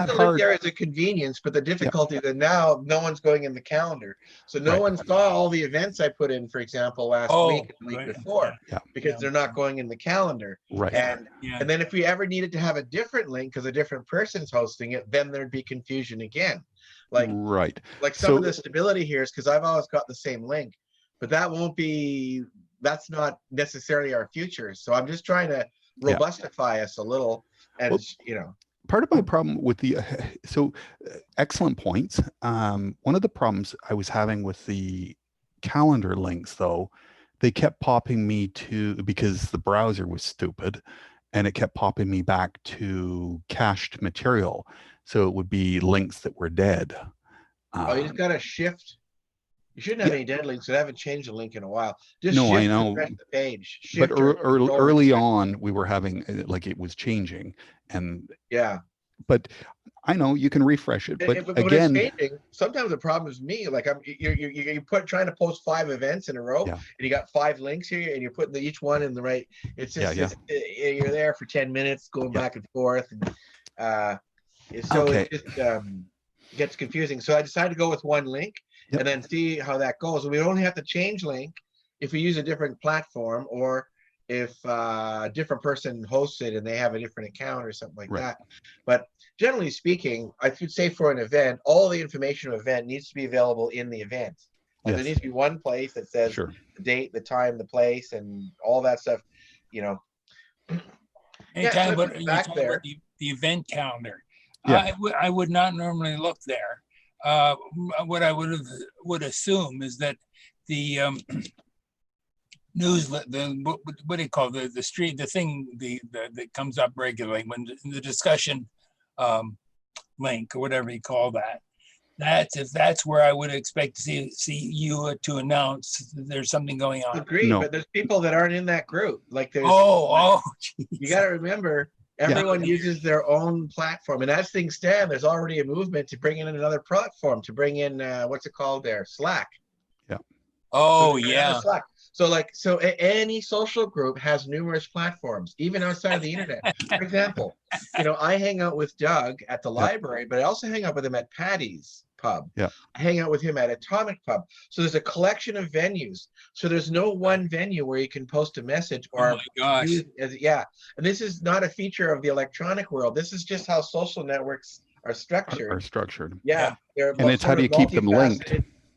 that The link hard. there is a convenience, but the difficulty that now no one's going in the calendar. So no Right. one saw all the events I put in, for example, last week and the week right. before, Yeah. because they're not going in the calendar. Right. And Yeah. and then if we ever needed to have a different link because a different person's hosting it, then there'd be confusion again. Right. Like some So of the stability here is because I've always got the same link, but that's not necessarily our future. So I'm just trying to Yeah. robustify us a little, and Well, part of my problem with the excellent points. One of the problems I was having with the calendar links, though, they kept popping me to, because the browser was stupid, and it kept popping me back to cached material. So it would be links that were dead. you just got to shift. You shouldn't have Yeah. any dead links. I haven't changed a link in a while. Just No, I shift know. and refresh the page. But Shift or control early refresh. on, we were having like it was changing, and Yeah. but I know you can refresh it. But But when it's again, changing, sometimes the problem is me. Like you put trying to post 5 events in a row, yeah, and you got 5 links here, and you're putting each one in the right. It's just yeah. you're there for 10 minutes going back and forth, and so Okay. it just gets confusing. So I decided to go with one link Yep. and then see how that goes. And we only have to change link if we use a different platform, or if a different person hosts it and they have a different account or something like Right. that. But generally speaking, I should say for an event, all the information of event needs to be available in the event. Like there Yes. needs to be one place that says Sure. the date, the time, the place, and all that stuff. You know. You're Yeah, talking so about, you're back talking there. about the event calendar. Yeah. I would not normally look there. What I would assume is that the news, what do you call the street, the thing, that comes up regularly when the discussion link or whatever you call that. That's where I would expect to see you to announce that there's something going on. Agreed, No. but there's people that aren't in that group. Like there's you got to remember, everyone uses their own platform, and as things stand, there's already a movement to bring in another platform, to bring in what's it called there, Slack. Yeah. Oh, So yeah. Slack. So any social group has numerous platforms, even outside of the internet. For example, I hang out with Doug at the library, but I also hang out with him at Patty's Pub. Yeah. I hang out with him at Atomic Pub. So there's a collection of venues. So there's no one venue where you can post a message or Oh my gosh. And this is not a feature of the electronic world. This is just how social networks are structured. Are structured. Yeah. They're And it's how do you keep them linked?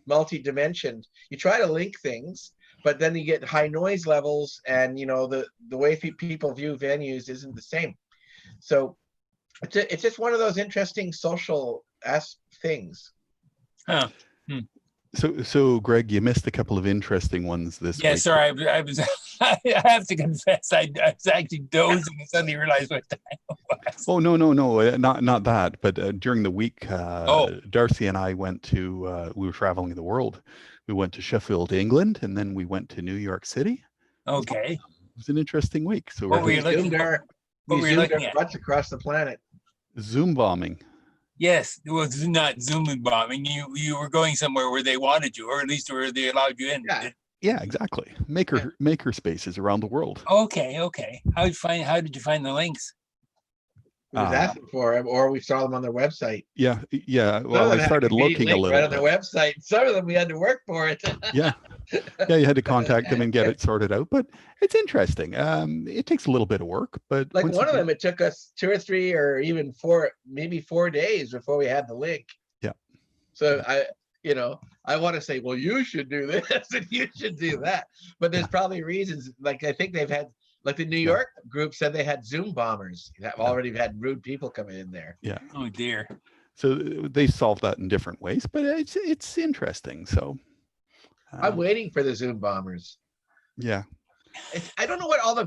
Multi-dimensioned. You try to link things, but then you get high noise levels, and the way people view venues isn't the same. So it's just one of those interesting social things. Huh. So Greg, you missed a couple of interesting ones this week. Yeah, sorry. I was. I have to confess, I was actually dozing and suddenly realized what time it was. Oh no, not that. But during the week, Darcy and I went to. We were traveling the world. We went to Sheffield, England, and then we went to New York City. Okay. It was an interesting week. So What were we're you looking at? What were you looking at? Butts across the planet. Zoom bombing. Yes, it was not Zoom bombing. You were going somewhere where they wanted you, or at least where they allowed you in. Yeah, exactly. Maker spaces around the world. Okay. How did you find the links? We was asking for them, or we saw them on their website. Yeah. Well, I started looking a little right on their website. Some of them we had to work for it. Yeah, you had to contact them and get it sorted out. But it's interesting. It takes a little bit of work, but like one of them, it took us 2 or 3 or even 4, maybe 4 days before we had the link. Yeah. So I want to say, well, you should do this and you should do that, but there's probably reasons. Like I think they've had. Like the New York group said they had Zoom bombers that already had rude people coming in there. Yeah. Oh dear. So they solved that in different ways, but it's interesting. So I'm waiting for the Zoom bombers. Yeah. I don't know what all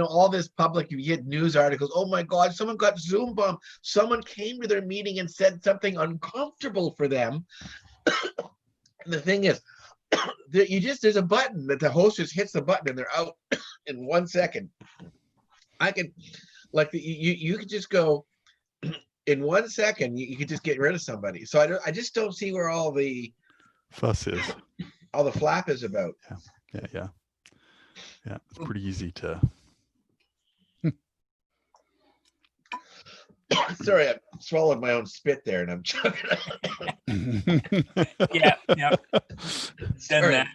all this public, you get news articles. Oh my God, someone got Zoom bombed. Someone came to their meeting and said something uncomfortable for them. And the thing is, there's a button that the host just hits the button and they're out in 1 second. I can, you could just go in 1 second. You could just get rid of somebody. So I just don't see where all the fuss is, all the flap is about. Yeah. It's pretty easy to. Sorry, swallowed my own spit there, and I'm choking. Yeah, done Sorry, that.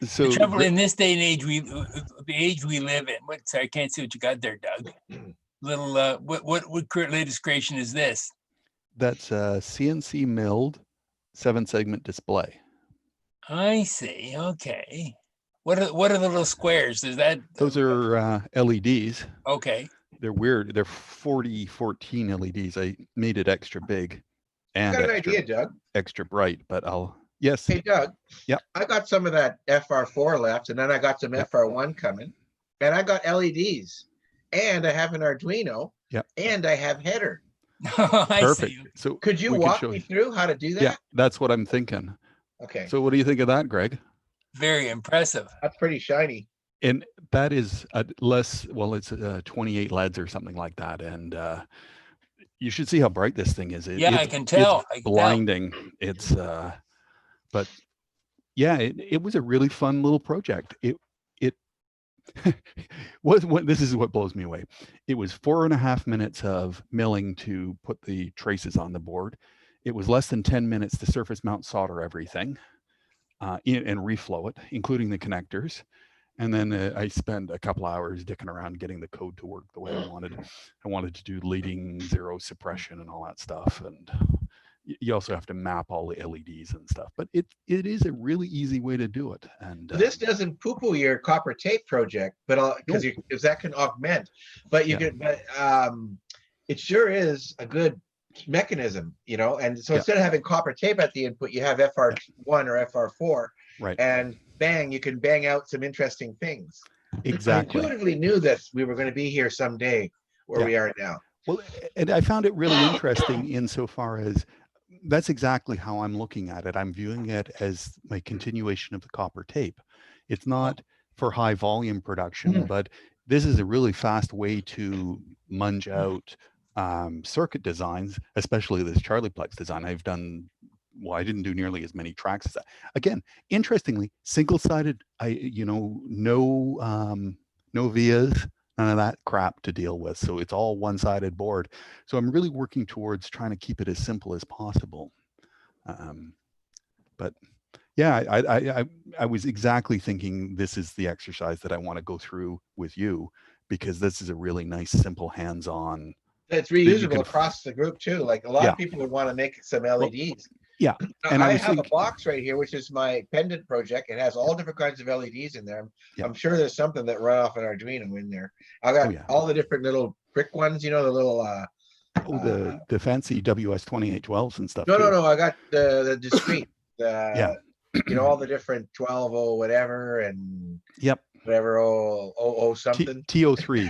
So The trouble in this day and age, the age we live in. I can't see what you got there, Doug. Little, what latest creation is this? that's a CNC milled 7-segment display. I see. Okay. What are the little squares? Is that Those are LEDs. okay? They're weird. They're 4014 LEDs. I made it extra big I and got an extra, idea, Doug. extra bright, but yes. Hey, Doug. Yeah. I got some of that FR4 left, and then I got some FR1 coming, and I got LEDs, and I have an Arduino, and I have header. Perfect. See. So could you walk me through how to do that? Yeah, that's what I'm thinking. Okay. So what do you think of that, Greg? Very impressive. That's pretty shiny. And that is less, well, it's 28 LEDs or something like that. And you should see how bright this thing is. I can tell. It's blinding. It's, but yeah, it was a really fun little project. It was this is what blows me away. It was 4.5 minutes of milling to put the traces on the board. It was less than 10 minutes to surface mount solder everything and reflow it, including the connectors. And then I spent a couple hours dicking around getting the code to work the way I wanted. I wanted to do leading zero suppression and all that stuff. And you also have to map all the LEDs and stuff. But it is a really easy way to do it. And this doesn't poo-poo your copper tape project, but because that can augment. But you can. But it sure is a good mechanism, And so instead of having copper tape at the input, you have FR1 or FR4, right? And bang, you can bang out some interesting things. Exactly. I intuitively knew that we were going to be here someday where we are now. Well, and I found it really interesting insofar as that's exactly how I'm looking at it. I'm viewing it as my continuation of the copper tape. It's not for high volume production, but this is a really fast way to munge out circuit designs, especially this Charlieplex design. I didn't do nearly as many tracks as that. Again, interestingly, single-sided, no vias, none of that crap to deal with. So it's all one-sided board. So I'm really working towards trying to keep it as simple as possible. But yeah, I was exactly thinking this is the exercise that I want to go through with you, because this is a really nice, simple, hands-on. It's reusable across the group too. Like a lot of people would want to make some LEDs. Yeah. And I have a box right here, which is my pendant project. It has all different kinds of LEDs in there. I'm sure there's something that run off an Arduino in there. I got all the different little brick ones, the little the fancy WS2812s and stuff. No. I got the discrete. All the different 12 whatever and whatever something. TO3.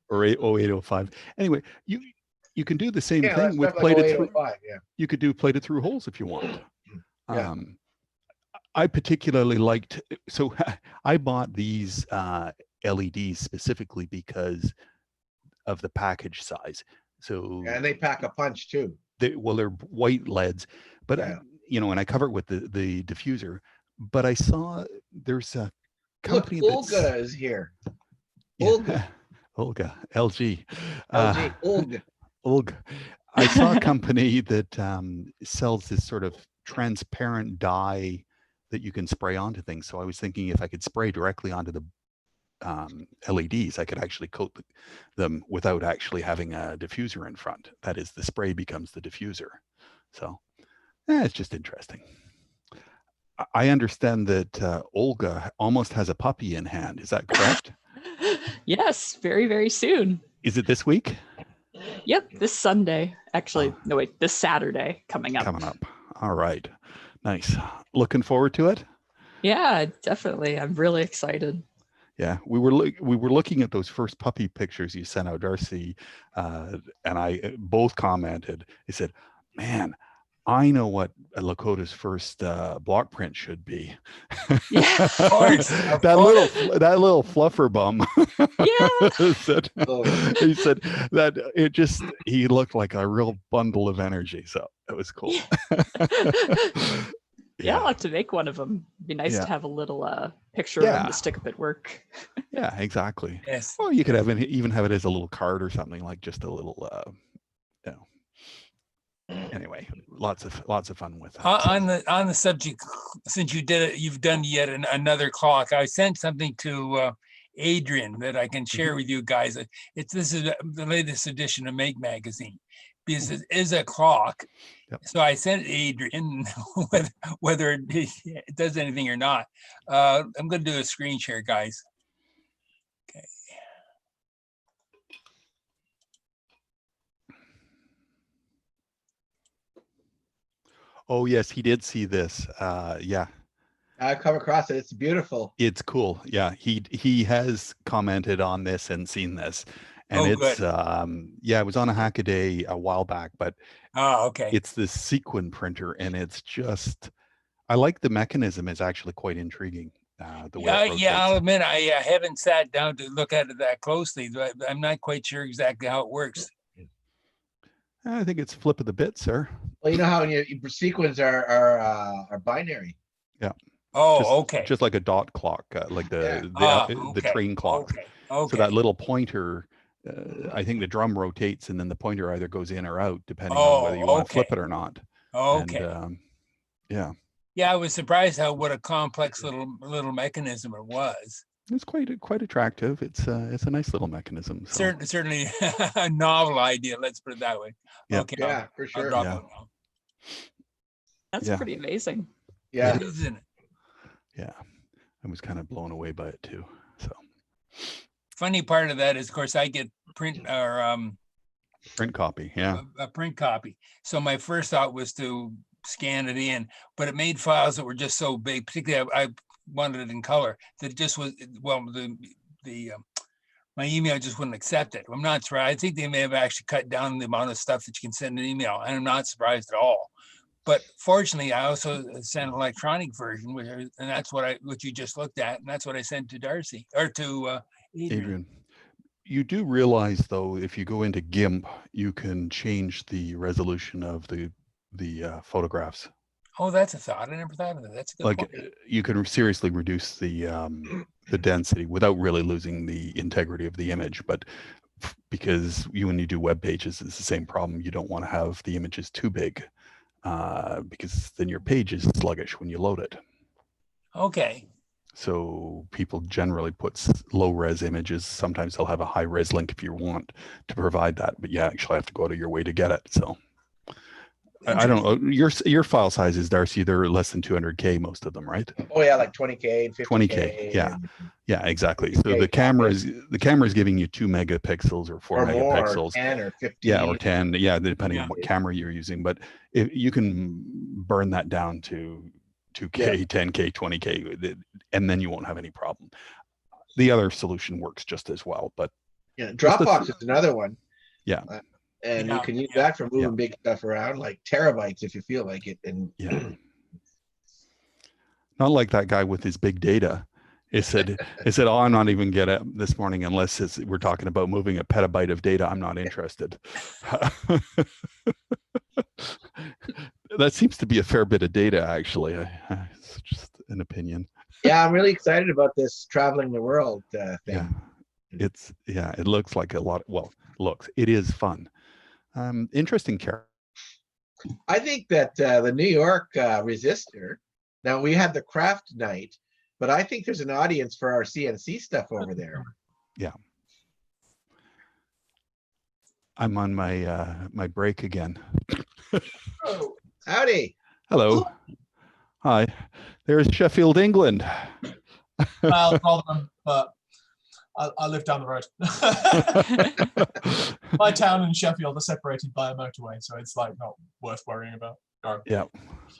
Or 0805. Anyway, you can do the same thing with plated through. You could do plated through holes if you want. I particularly liked, so I bought these LEDs specifically because of the package size. So and they pack a punch too. They're white LEDs, but and I cover it with the diffuser. But I saw there's a company that's Olga is here. Olga, LG. Olga. I saw a company that sells this sort of transparent dye that you can spray onto things. So I was thinking if I could spray directly onto the LEDs, I could actually coat them without actually having a diffuser in front. That is, the spray becomes the diffuser. So it's just interesting. I understand that Olga almost has a puppy in hand. Is that correct? Yes, very, very soon. Is it this week? Yep, this Sunday. Actually, no, wait, this Saturday coming up. All right. Nice. Looking forward to it? Yeah, definitely. I'm really excited. Yeah, we were looking at those first puppy pictures you sent out, Darcy, and I both commented. They said, "Man, I know what a Lakota's first block print should be." Yeah, of course. that little fluffer bum. Yeah. he said that he looked like a real bundle of energy. So it was cool. Yeah, I'll have to make one of them. Be nice Yeah. to have a little picture of Yeah. them to stick up at work. Yeah, exactly. Yes. Or you could have even have it as a little card or something, like just a little, you know. Anyway, lots of fun with that. On the subject, since you've done yet another clock. I sent something to Adrian that I can share with you guys. This is the latest edition of Make Magazine, because it is a clock. Yep. So I sent Adrian whether it does anything or not. I'm going to do a screen share, guys. Okay. Oh yes, he did see this. Yeah, I've come across it. It's beautiful. it's cool. Yeah, he has commented on this and seen this, and Oh, it's good. yeah, it was on a Hack-a-Day a while back, but Oh, okay. it's this sequin printer, and it's just, I like the mechanism. It's actually quite intriguing. The way it Yeah, I'll rotates. admit I haven't sat down to look at it that closely, but I'm not quite sure exactly how it works. I think it's flip of the bit, sir. Well, you know how your sequins are binary. Oh, okay. Just like a dot clock, like the Okay. train clock. Okay. Okay. So that little pointer, I think the drum rotates, and then the pointer either goes in or out, depending Oh, on whether you want to flip okay. it or not. Okay. And, yeah, Yeah, I was surprised what a complex little mechanism it was. it's quite attractive. It's a nice little mechanism. So. Certainly a novel idea. Let's put it that way. Yep. Okay. Yeah, for I'll sure. drop Yeah. it now. That's Yeah. pretty amazing. Yeah. Isn't it? Yeah, I was kind of blown away by it too. So Funny part of that is, of course, I get print or print copy. Yeah. a print copy. So my first thought was to scan it in, but it made files that were just so big. Particularly, I wanted it in color. That it just was, well, my email just wouldn't accept it. I'm not surprised. I think they may have actually cut down the amount of stuff that you can send an email, and I'm not surprised at all. But fortunately, I also sent an electronic version, and that's what you just looked at, and that's what I sent to Darcy or to Adrian. You do realize, though, if you go into GIMP, you can change the resolution of the photographs. Oh, that's a thought. I never thought of that. That's a good Like point. you can seriously reduce the density without really losing the integrity of the image. But because when you do web pages, it's the same problem. You don't want to have the images too big. Because then your page is sluggish when you load it. Okay. So people generally put low res images. Sometimes they'll have a high res link if you want to provide that, but you actually have to go out of your way to get it. So I don't know. Your file sizes, Darcy, they're less than 200K, most of them, right? Oh yeah, like 20K and 50K. 20K, yeah. Yeah, exactly. So 50K, the camera is giving you 2 megapixels or 4 or more, megapixels. 10 or 15. Yeah, or 10. Yeah, depending Yeah. on what camera you're using. But if you can burn that down to 2K, 10K, 20K, and then you won't have any problem. The other solution works just as well. But Yeah, Dropbox is another one. Yeah. And Yeah, you can use yeah. that for moving big stuff around, like terabytes if you feel like it. And yeah. Not like that guy with his big data. It said, oh, I'm not even get it this morning unless we're talking about moving a petabyte of data. I'm not interested. That seems to be a fair bit of data, actually. It's just an opinion. yeah, I'm really excited about this traveling the world thing. Yeah, it looks like a lot. It is fun. Interesting character. I think that the New York Resistor, now we had the craft night, but I think there's an audience for our CNC stuff over there. Yeah. I'm on my my break again. Oh, howdy. Hello. Hi. There's Sheffield, England. Well, Rotherham, but I live down the road. My town and Sheffield are separated by a motorway, so it's like not worth worrying about. Or Yeah.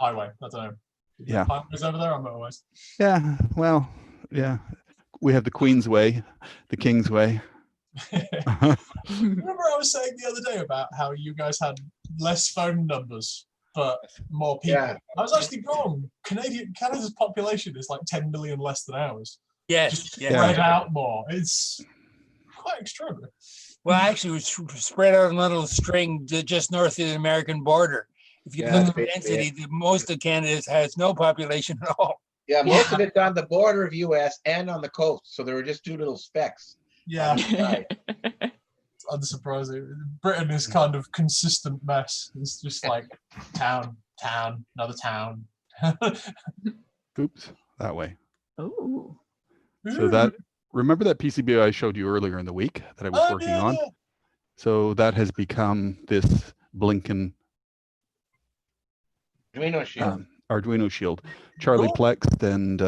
highway, I don't know. Yeah. Highways over there or motorways? Yeah. Well, yeah. We have the Queen's Way, the King's Way. Remember I was saying the other day about how you guys had less phone numbers but more people. Yeah. I was actually wrong. Canada's population is like 10 million less than ours. Yes. Just Yes. spread out more. It's quite extraordinary. Well, actually, it was spread out on a little string just north of the American border. If you Yeah, look that's at the basically density, most of Canada has no population at all. Yeah, most of it's on the border of US and on the coast. So there were just two little specks. Yeah, Right. it's unsurprising. Britain is kind of consistent mess. It's just like town, another town. Oops, that way. Oh, So that, remember that PCB I showed you earlier in the week that I was working on? Yeah. So that has become this blinking Arduino shield. Arduino shield. Charlie Cool. plexed and,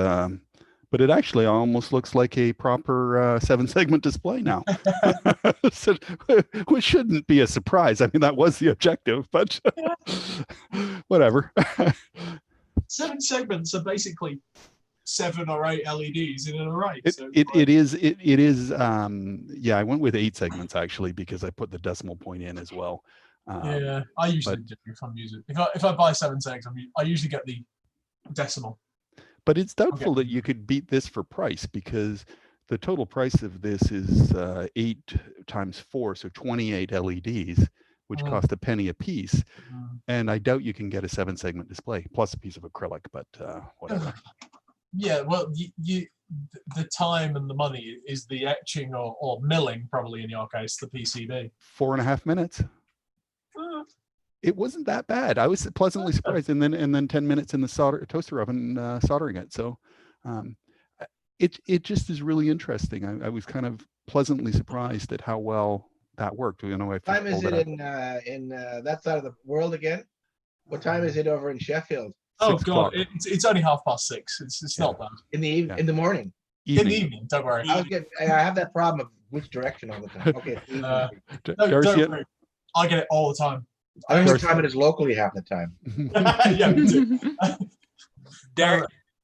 but it actually almost looks like a proper 7-segment display now. So, which shouldn't be a surprise. I mean, that was the objective, but whatever. 7 segments are basically 7 or 8 LEDs in an array. It is yeah, I went with 8 segments actually because I put the decimal point in as well. Yeah, I usually do if I'm using if I buy 7 segs, I usually get the decimal. But it's doubtful that you could beat this for price because the total price of this is 8 times 4, so 28 LEDs, which cost a penny a piece. And I doubt you can get a 7-segment display plus a piece of acrylic, but whatever. Yeah, well, the time and the money is the etching or milling, probably in your case, the PCB. 4.5 minutes. It wasn't that bad. I was pleasantly surprised, and then 10 minutes in the toaster oven soldering it. So it just is really interesting. I was kind of pleasantly surprised at how well that worked. You know, What time is it in that side of the world again? What time is it over in Sheffield? Oh 6 God, o'clock. it's only 6:30. It's not bad. In the morning. In the evening, don't worry. I have that problem of which direction all the time. Okay. No, Darcy, don't worry. I get it all the time. I only time it is locally half the time. Yeah, me too.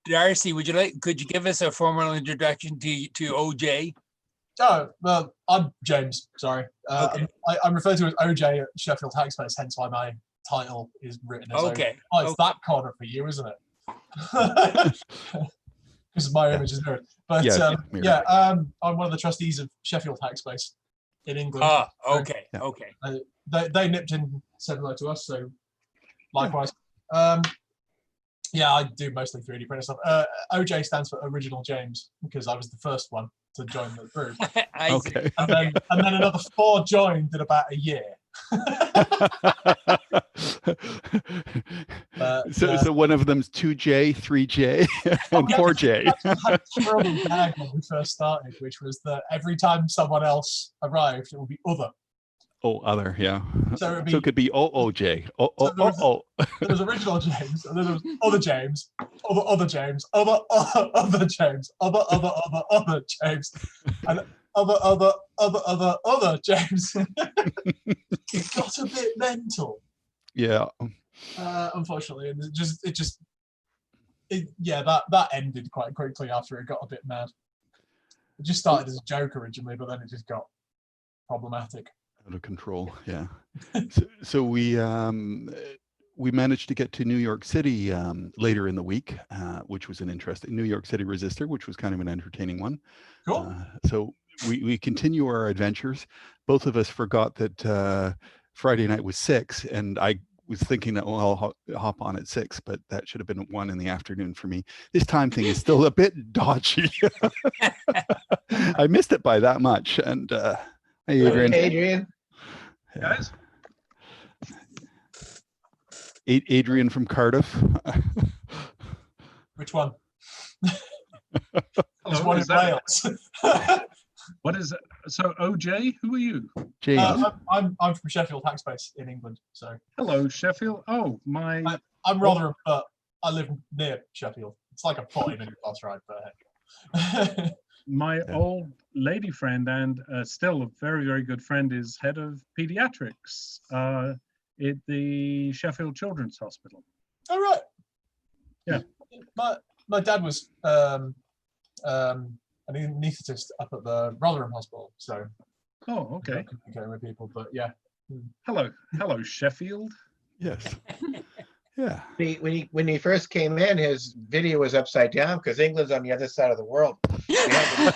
Darcy, could you give us a formal introduction to OJ? Oh, well, I'm James, sorry. Okay. I'm referred to as OJ at Sheffield Hackspace, hence why my title is written as Okay. OJ. Oh, it's that corner for you, isn't it? Because my image is mirrored. But I'm one of the trustees of Sheffield Hackspace in England. Ah, okay, okay. They nipped in, said hello to us, so likewise. Yeah, I do mostly 3D printer stuff. OJ stands for Original James because I was the first one to join the group. Okay. And then another 4 joined in about a year. So one of them's 2J, 3J, and 4J. I had a terrible gag when we first started, which was that every time someone else arrived, it would be other. Oh, other, yeah. So it could be OOJ. There was Original James, and then there was other James, other James, other James, other James, and other James. It got a bit mental. Yeah. Unfortunately, and that ended quite quickly after it got a bit mad. It just started as a joke originally, but then it just got problematic. Out of control, yeah. So we managed to get to New York City later in the week, which was an interesting New York City Resistor, which was kind of an entertaining one. Cool. So we continue our adventures. Both of us forgot that Friday night was 6, and I was thinking that, well, I'll hop on at 6, but that should have been 1 in the afternoon for me. This time thing is still a bit dodgy. I missed it by that much, and. Hey, Adrian. Hey, Adrian. Guys. Adrian from Cardiff. Which one? Hello, one is in that- Wales. What is it? So OJ, who are you? James. I'm from Sheffield Hackspace in England, so Hello, Sheffield. Oh, my. I'm Rotherham, but I live near Sheffield. It's like a 40-minute bus ride, but My old lady friend and still a very, very good friend is head of pediatrics at the Sheffield Children's Hospital. All right. Yeah. My dad was an anaesthetist up at the Rotherham Hospital, so. Oh, okay. Communicating with people, but yeah. Hello, Sheffield. Yes. Yeah. When he first came in, his video was upside down because England's on the other side of the world.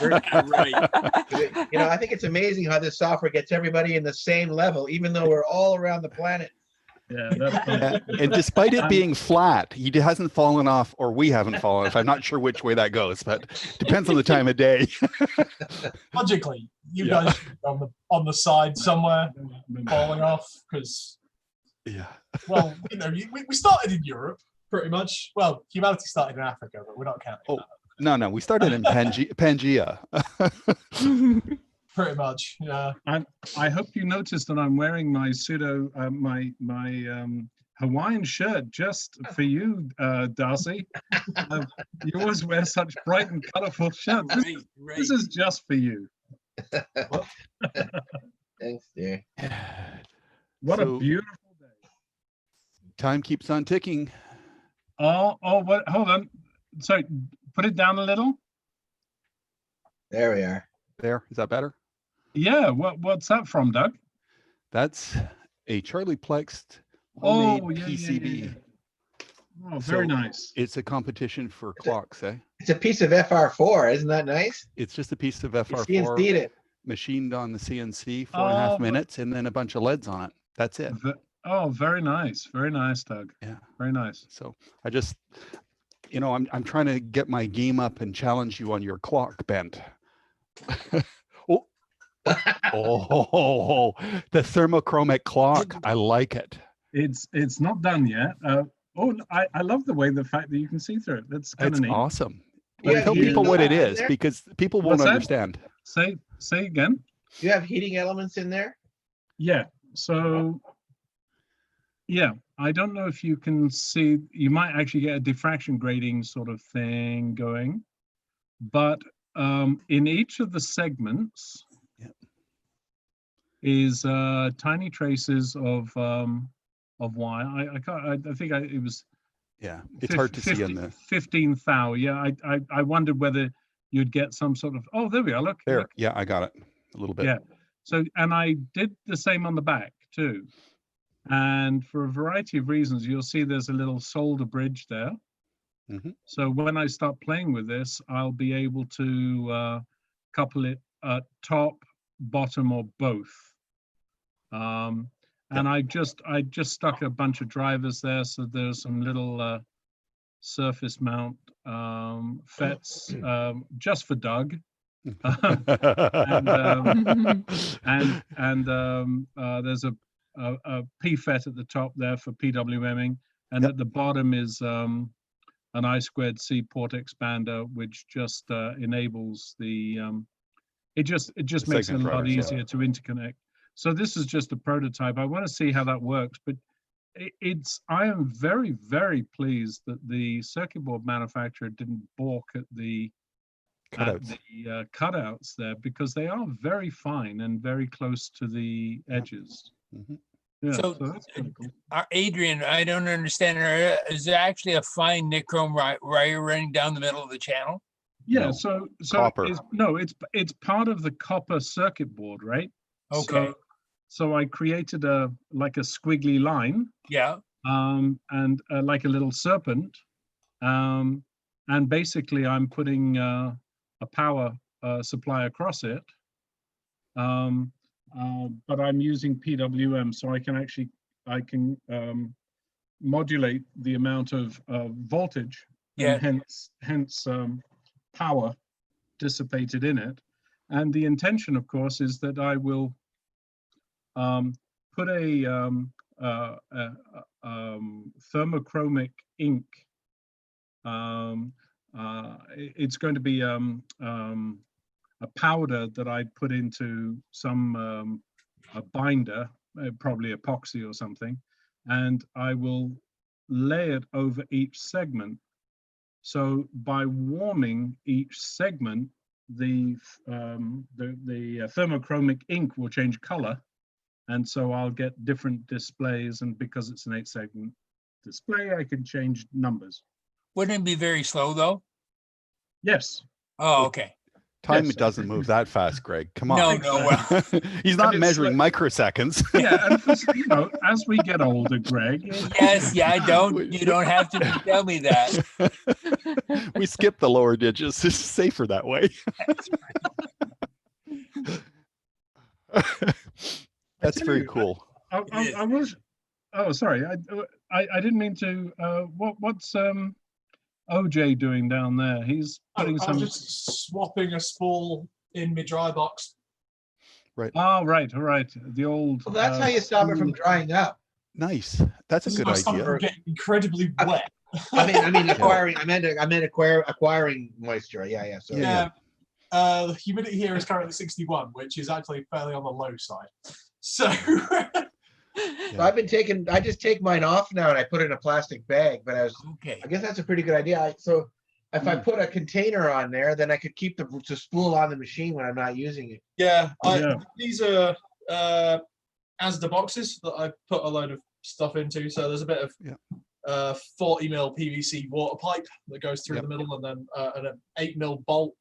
Right. I think it's amazing how this software gets everybody in the same level, even though we're all around the planet. Yeah, that's fine. And despite it being flat, he hasn't fallen off, or we haven't fallen off. I'm not sure which way that goes, but depends on the time of day. Logically, you Yeah. guys should be on the side somewhere, falling off, because, Yeah. well, you know, we started in Europe, pretty much. Well, humanity started in Africa, but we're not counting Oh. that. No, we started in Pangea. Pretty much, yeah. I hope you noticed that I'm wearing my Hawaiian shirt just for you, Darcy. You always wear such bright and colorful shirts. This is just for you. Thanks, dear. What So, a beautiful day. Time keeps on ticking. What? Hold on. Sorry, put it down a little. There we are. There, is that better? Yeah. What's that from, Doug? That's a Charlie Plexed Oh, homemade yeah, PCB. Oh, very So, nice. It's a competition for clocks, eh? It's a piece of FR4, isn't that nice? It's just a piece of You FR4 CNC'd it. machined on the CNC, 4.5 Oh, minutes, and then a bunch of leads on it. That's it. Oh, very nice. Very nice, Doug. Yeah. Very nice. So I just, I'm trying to get my game up and challenge you on your clock bent. Oh, the thermochromic clock. I like it. It's not done yet. I love the fact that you can see through it. That's kind It's of neat. awesome. You But have tell heating people what it elements in is, there? because people won't What's that? understand. Say again. Do you have heating elements in there? Yeah. So, yeah, I don't know if you can see. You might actually get a diffraction grading sort of thing going, but in each of the segments Yep. is tiny traces of wire. I think it was. Yeah, it's hard to see on the 15 thou. Yeah, I wondered whether you'd get some sort of. Oh, there we are. Look. there. Look. Yeah, I got it a little bit. Yeah. So, and I did the same on the back too. And for a variety of reasons, you'll see there's a little solder bridge there. Mhm. So when I start playing with this, I'll be able to couple it at top, bottom, or both. And I just stuck a bunch of drivers there, so there's some little surface mount FETs just for Doug. There's a PFET at the top there for PWMing, and Yep. at the bottom is an I2C port expander, which just enables the it just makes it a segment lot drivers, yeah. easier to interconnect. So this is just a prototype. I want to see how that works, but I am very, very pleased that the circuit board manufacturer didn't balk at the Cutouts. Cutouts there, because they are very fine and very close to the edges. Mhm. Yeah, So, that's kind of cool. Adrian, I don't understand. Is there actually a fine nichrome wire running down the middle of the channel? Yeah, No, so copper. it's part of the copper circuit board, right? Okay. So I created a squiggly line, Yeah. and like a little serpent, and basically I'm putting a power supply across it, but I'm using PWM, so I can modulate the amount of voltage, Yeah. and hence power dissipated in it. And the intention, of course, is that I will put a thermochromic ink. It's going to be a powder that I put into some a binder, probably epoxy or something, and I will lay it over each segment. So by warming each segment, the thermochromic ink will change color, and so I'll get different displays. And because it's an 8-segment display, I can change numbers. Wouldn't it be very slow though? Yes. Oh, okay. Time Yes. doesn't move that fast, Greg. Come No, on. no. Well, He's not it's measuring microseconds. Yeah, and as we get older, Greg. yes. Yeah. You don't have to tell me that. We skip the lower digits. It's safer that way. That's very cool. I Oh, sorry. I didn't mean to. What's OJ doing down there? He's putting I'm some. just swapping a spool in my dry box. Right. Oh, right. All right. The old. Well, that's how you stop it from drying up. Nice. That's a This is good my stomach idea. from getting incredibly wet. I mean, acquiring. I meant acquiring moisture. Yeah. So Yeah. The humidity here is currently 61, which is actually fairly on the low side. So So I just take mine off now and I put it in a plastic bag, but Okay. I guess that's a pretty good idea. So if I put a container on there, then I could keep the spool on the machine when I'm not using it. yeah, Yeah. these are Asda boxes that I put a load of stuff into. So there's a bit of 40 mil PVC water pipe that goes through the middle, and then an 8 mil bolt,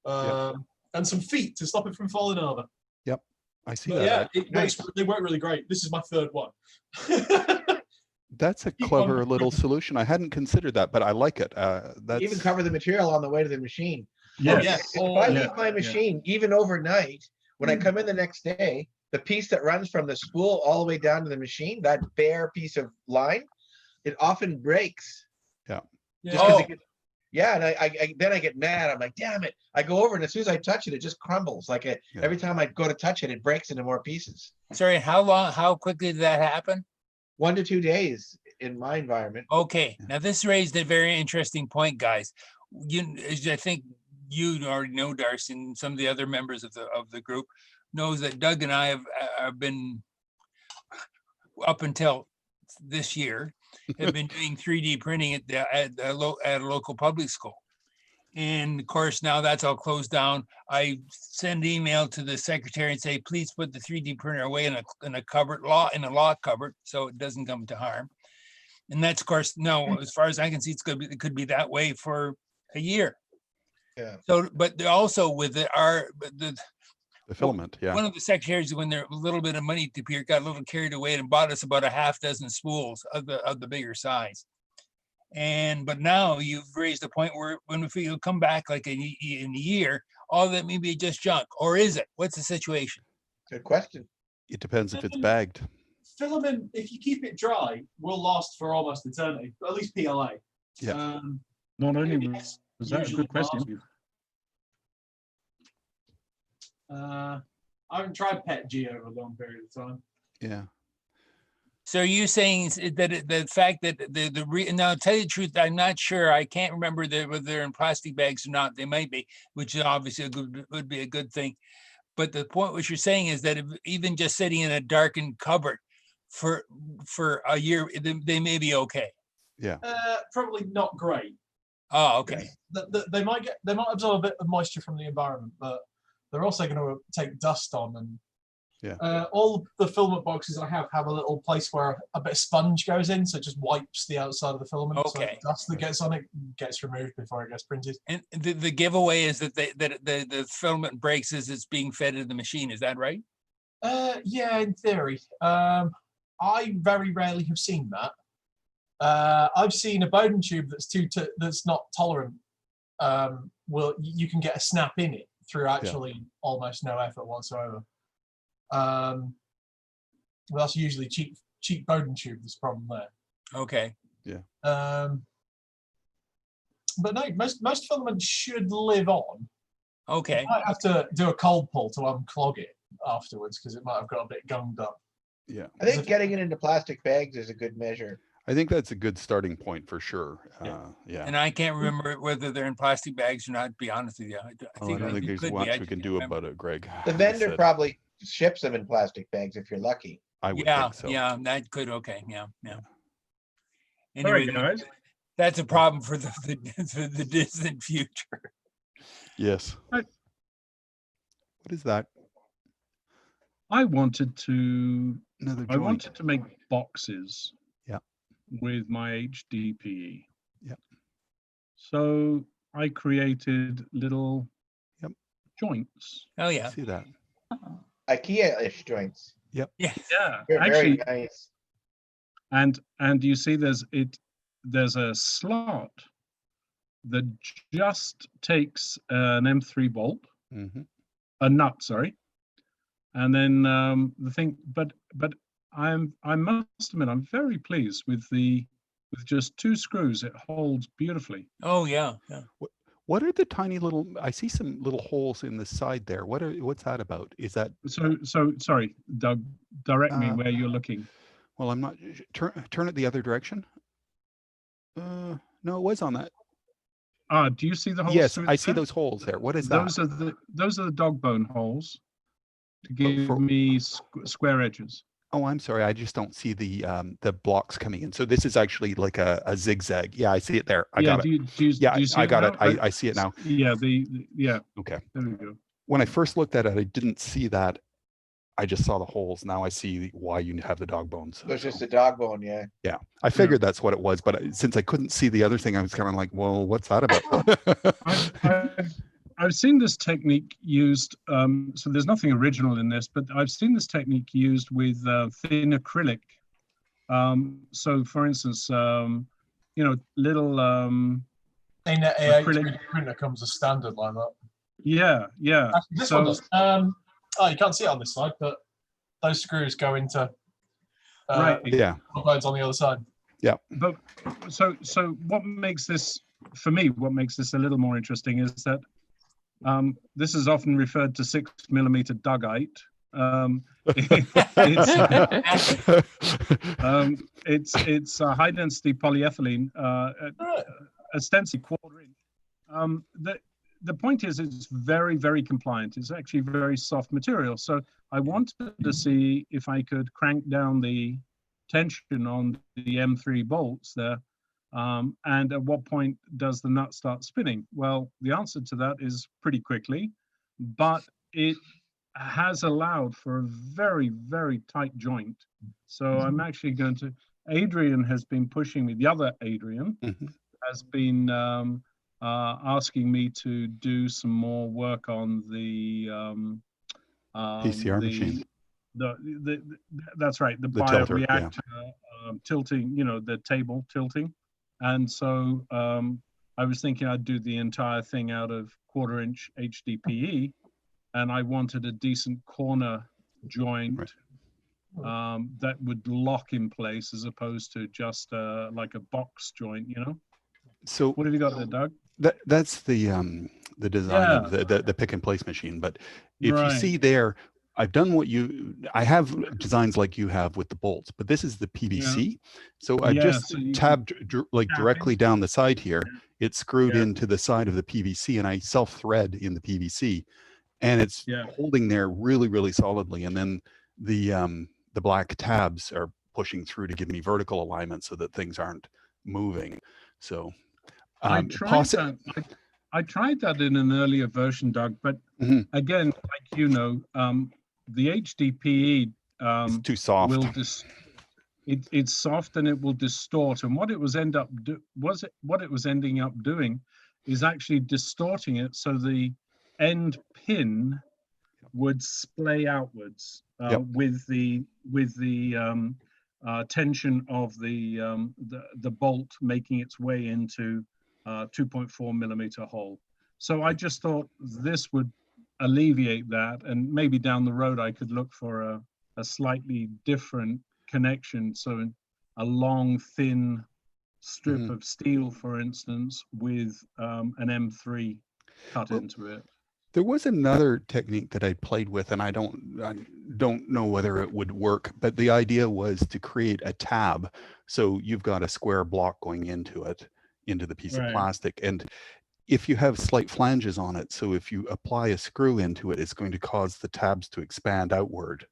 and some feet to stop it from falling over. Yep. I see But that. yeah, they work really great. This is my third one. That's a clever little solution. I hadn't considered that, but I like it. That's Even cover the material on the way to the machine. Yes. If I leave my machine, even overnight, when I come in the next day, the piece that runs from the spool all the way down to the machine, that bare piece of line, it often breaks. Yeah. Just 'cause it gets, and I then I get mad. I'm like, damn it. I go over and as soon as I touch it, it just crumbles. Like every time I go to touch it, it breaks into more pieces. Sorry, how quickly did that happen? 1 to 2 days in my environment. Okay, now this raised a very interesting point, guys. I think you already know, Darcy, and some of the other members of the group knows that Doug and I have been, up until this year, have been doing 3D printing at a local public school. And of course, now that's all closed down. I send email to the secretary and say, please put the 3D printer away in a cupboard, in a lock cupboard, so it doesn't come to harm. And that's, of course, no, as far as I can see, it could be that way for a year. Yeah. So, but also with the filament. Yeah. one of the secretaries, when there a little bit of money to appear, got a little carried away and bought us about a half dozen spools of the bigger size. But now you've raised the point where if you come back like in a year, all that may be just junk, or is it? What's the situation? Good question. It depends if it's bagged. Filament, if you keep it dry, will last for almost eternity, at least PLA. Yeah. Not only was that a good question. I haven't tried PETG over a long period of time. Yeah. So you're saying that the fact that now, to tell you the truth, I'm not sure. I can't remember whether they're in plastic bags or not. They might be, which is obviously would be a good thing. But the point what you're saying is that even just sitting in a darkened cupboard for a year, they may be okay. Yeah. Probably not great. Oh, okay. They might absorb a bit of moisture from the environment, but they're also going to take dust on. And all the filament boxes I have a little place where a bit of sponge goes in, so it just wipes the outside of the filament. Okay. So the dust that gets on it gets removed before it gets printed. And the giveaway is that the filament breaks as it's being fed into the machine. Is that right? Yeah, in theory. I very rarely have seen that. I've seen a Bowden tube that's not tolerant. You can get a snap in it through actually almost no effort whatsoever. Well, that's usually cheap Bowden tube. There's a problem there. Okay. Yeah. But no, most filaments should live on. Okay. You might have to do a cold pull to unclog it afterwards because it might have got a bit gummed up. Yeah. I think getting it into plastic bags is a good measure. I think that's a good starting point for sure. Yeah. And I can't remember whether they're in plastic bags or not, to be honest with you. I don't think there's much we can do about it, Greg. The vendor probably ships them in plastic bags if you're lucky. I would think so. Yeah, that could. Okay. Yeah. Anyway, All right, guys. That's a problem for the distant future. Yes. Right. What is that? I wanted to make boxes. Yeah. With my HDPE. Yeah. So I created little joints. Oh yeah. I see that. IKEA-ish joints. Yep. Yeah. Yeah. They're Actually, very nice. And you see there's a slot that just takes an M3 bolt, Mm-hmm. a nut, sorry. And then the thing, but I must admit, I'm very pleased with just 2 screws. It holds beautifully. Oh yeah, yeah. What are the tiny little? I see some little holes in the side there. What's that about? Is that? So sorry, Doug. Direct me Uh, where you're looking. Well, I'm not. Turn it the other direction. No, it was on that. Do you see the holes? Yes, through I see there? those holes there. What is that? Those are the dog bone holes to give for- me square edges. Oh, I'm sorry. I just don't see the blocks coming in. So this is actually like a zigzag. Yeah, I see it there. I got it. Do you Yeah, see I it got now? it. I see it now. Yeah, yeah. Okay. There we go. When I first looked at it, I didn't see that. I just saw the holes. Now I see why you have the dog bones. There's just a dog bone, yeah. Yeah, I figured that's what it was, but since I couldn't see the other thing, I was kind of like, well, what's that about? I've seen this technique used, so there's nothing original in this, but I've seen this technique used with thin acrylic. So for instance, little In the A8 printer comes a standard like that. Yeah. Actually, this one does. You can't see it on this side, but those screws go into right. Yeah. bones on the other side. Yeah. But so what makes this, for me, what makes this a little more interesting is that this is often referred to 6mm Dugite. It's a high density polyethylene, ostensibly quarter inch. The point is, it's very, very compliant. It's actually very soft material. So I wanted to see if I could crank down the tension on the M3 bolts there. And at what point does the nut start spinning? Well, the answer to that is pretty quickly, but it has allowed for a very, very tight joint. So I'm actually going to, Adrian has been pushing me, the other Adrian has been asking me to do some more work on the PCR machine. That's right, the tilter, bioreactor tilting, the table tilting. And so I was thinking I'd do the entire thing out of 1/4 inch HDPE, and I wanted a decent corner joint that would lock in place as opposed to just like a box joint, So what have you got there, Doug? That's the design of the pick and place machine. But if you see there, I've done I have designs like you have with the bolts, but this is the PVC. So I just tabbed directly down the side here. It's screwed into the side of the PVC, and I self-thread in the PVC, and it's holding there really, really solidly. And then the black tabs are pushing through to give me vertical alignment so that things aren't moving. So I tried that in an earlier version, Doug, but again, like the HDPE it's too soft. It's soft and it will distort. And what it was ending up doing is actually distorting it so the end pin would splay outwards with the tension of the bolt making its way into 2.4mm hole. So I just thought this would alleviate that, and maybe down the road I could look for a slightly different connection. So a long, thin strip of steel, for instance, with an M3 cut into it. There was another technique that I played with, and I don't know whether it would work, but the idea was to create a tab. So you've got a square block going into the piece of plastic. And if you have slight flanges on it, so if you apply a screw into it, it's going to cause the tabs to expand outward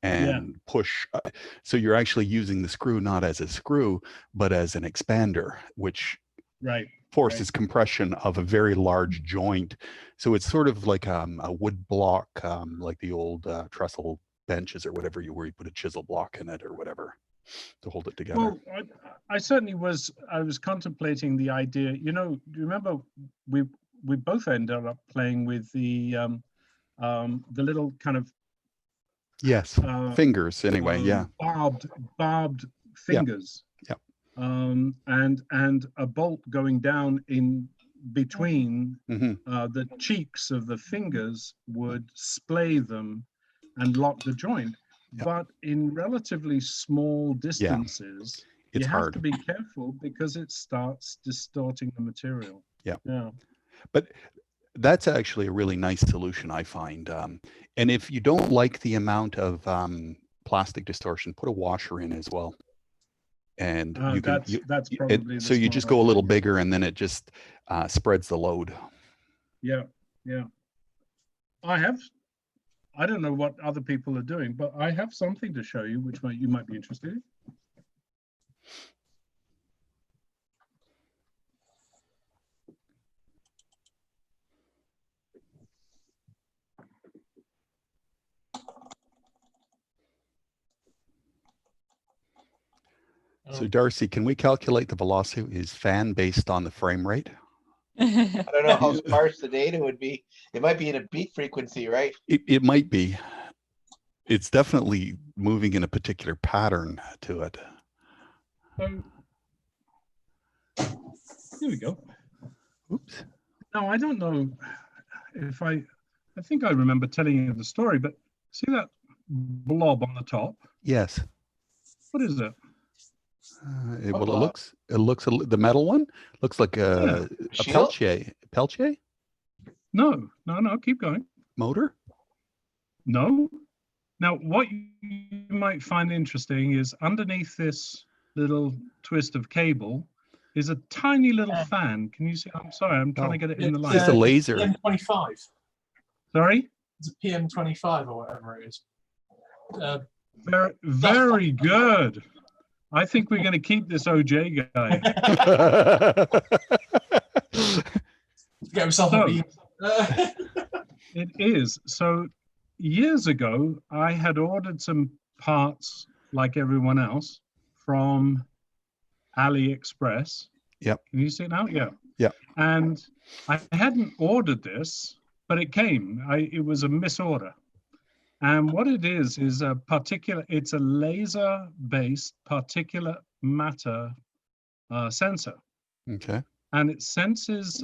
and push. So you're actually using the screw not as a screw, but as an expander, which forces compression of a very large joint. So it's sort of like a wood block, like the old trestle benches or whatever, where you put a chisel block in it or whatever to hold it together. Well, I certainly was. I was contemplating the idea. Do you remember we both ended up playing with the little kind of fingers anyway. Barbed fingers. And a bolt going down in between the cheeks of the fingers would splay them and lock the joint. Yep. but in relatively small distances, It's you have hard. to be careful because it starts distorting the material. Yeah. Yeah. But that's actually a really nice solution, I find. And if you don't like the amount of plastic distortion, put a washer in as well. And you can, that's probably so you just go a little bigger, and then it just spreads the load. Yeah, yeah. I don't know what other people are doing, but I have something to show you, which you might be interested in. So Darcy, can we calculate the velocity of his fan based on the frame rate? I don't know how sparse the data would be. It might be in a beat frequency, right? It might be. It's definitely moving in a particular pattern to it. So here we go. Oops. Now, I don't know if I think I remember telling you the story, but see that blob on the top? Yes. What is it? Well, it looks the metal one looks like a Shield? Peltier No, keep going. motor. No. Now, what you might find interesting is underneath this little twist of cable is a tiny little fan. Can you see? I'm sorry, I'm trying to get it in the light. It's a laser. PM25. Sorry? It's a PM25 or whatever it is. Very, very good. I think we're going to keep this OJ guy. Get himself a beat. It is. So years ago, I had ordered some parts like everyone else from AliExpress. Yep. Can you see it now? Yeah. Yeah. And I hadn't ordered this, but it came. It was a misorder. And what it is it's a laser-based particulate matter sensor. Okay. And it senses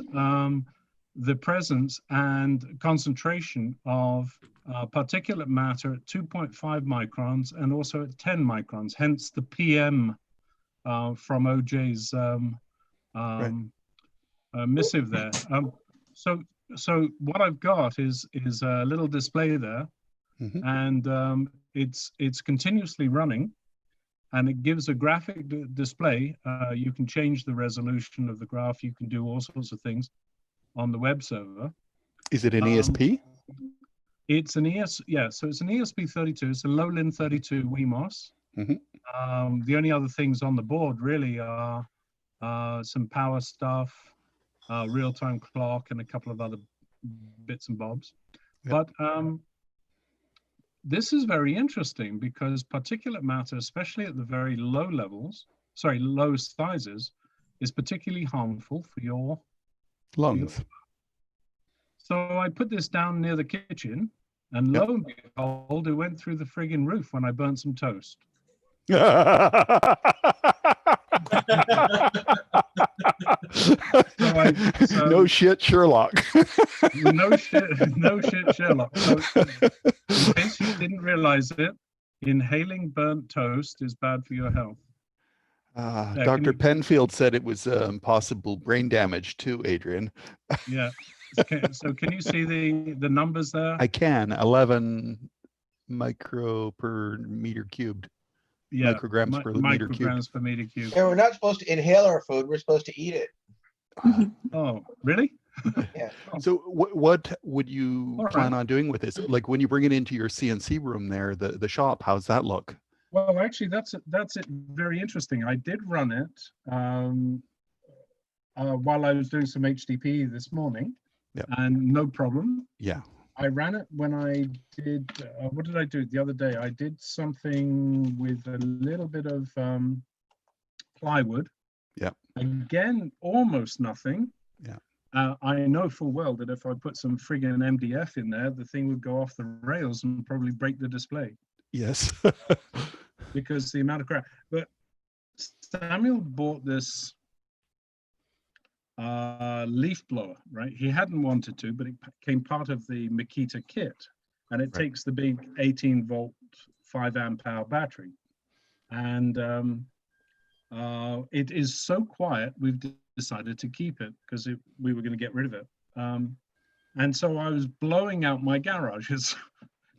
the presence and concentration of particulate matter at 2.5 microns and also at 10 microns, hence the PM from OJ's missive there. So what I've got is a little display there. Mm-hmm. And it's continuously running, and it gives a graphic display. You can change the resolution of the graph. You can do all sorts of things on the web server. Is it an ESP? It's an so it's an ESP32. It's a low-lin 32 WeMOS. Mm-hmm. The only other things on the board really are some power stuff, real-time clock, and a couple of other bits and bobs. Yep. But this is very interesting because particulate matter, especially at the very low sizes, is particularly harmful for your lungs. So I put this down near the kitchen, and lo and behold, it went through the friggin' roof when I burnt some toast. No shit, Sherlock. no shit, Sherlock. So, in case you didn't realize it, inhaling burnt toast is bad for your health. Dr. Penfield said it was possible brain damage too, Adrian. Yeah. So can you see the numbers there? I can. 11 micro per meter cubed. Yeah, micrograms per meter cubed. Per meter cubed. Yeah, we're not supposed to inhale our food. We're supposed to eat it. Oh, really? Yeah. So what would you plan on doing with this? Like when you bring it into your CNC room there, the shop, how's that look? Well, actually, that's it. Very interesting. I did run it while I was doing some HDP this morning, and no problem. Yeah. I ran it when I did, what did I do the other day? I did something with a little bit of plywood. Yeah. Again, almost nothing. Yeah. I know full well that if I put some friggin' MDF in there, the thing would go off the rails and probably break the display. Yes. Because the amount of crap. But Samuel bought this leaf blower, right? He hadn't wanted to, but it became part of the Makita kit, and it takes the big 18-volt 5 amp hour battery. And it is so quiet, we've decided to keep it because we were going to get rid of it. And so I was blowing out my garages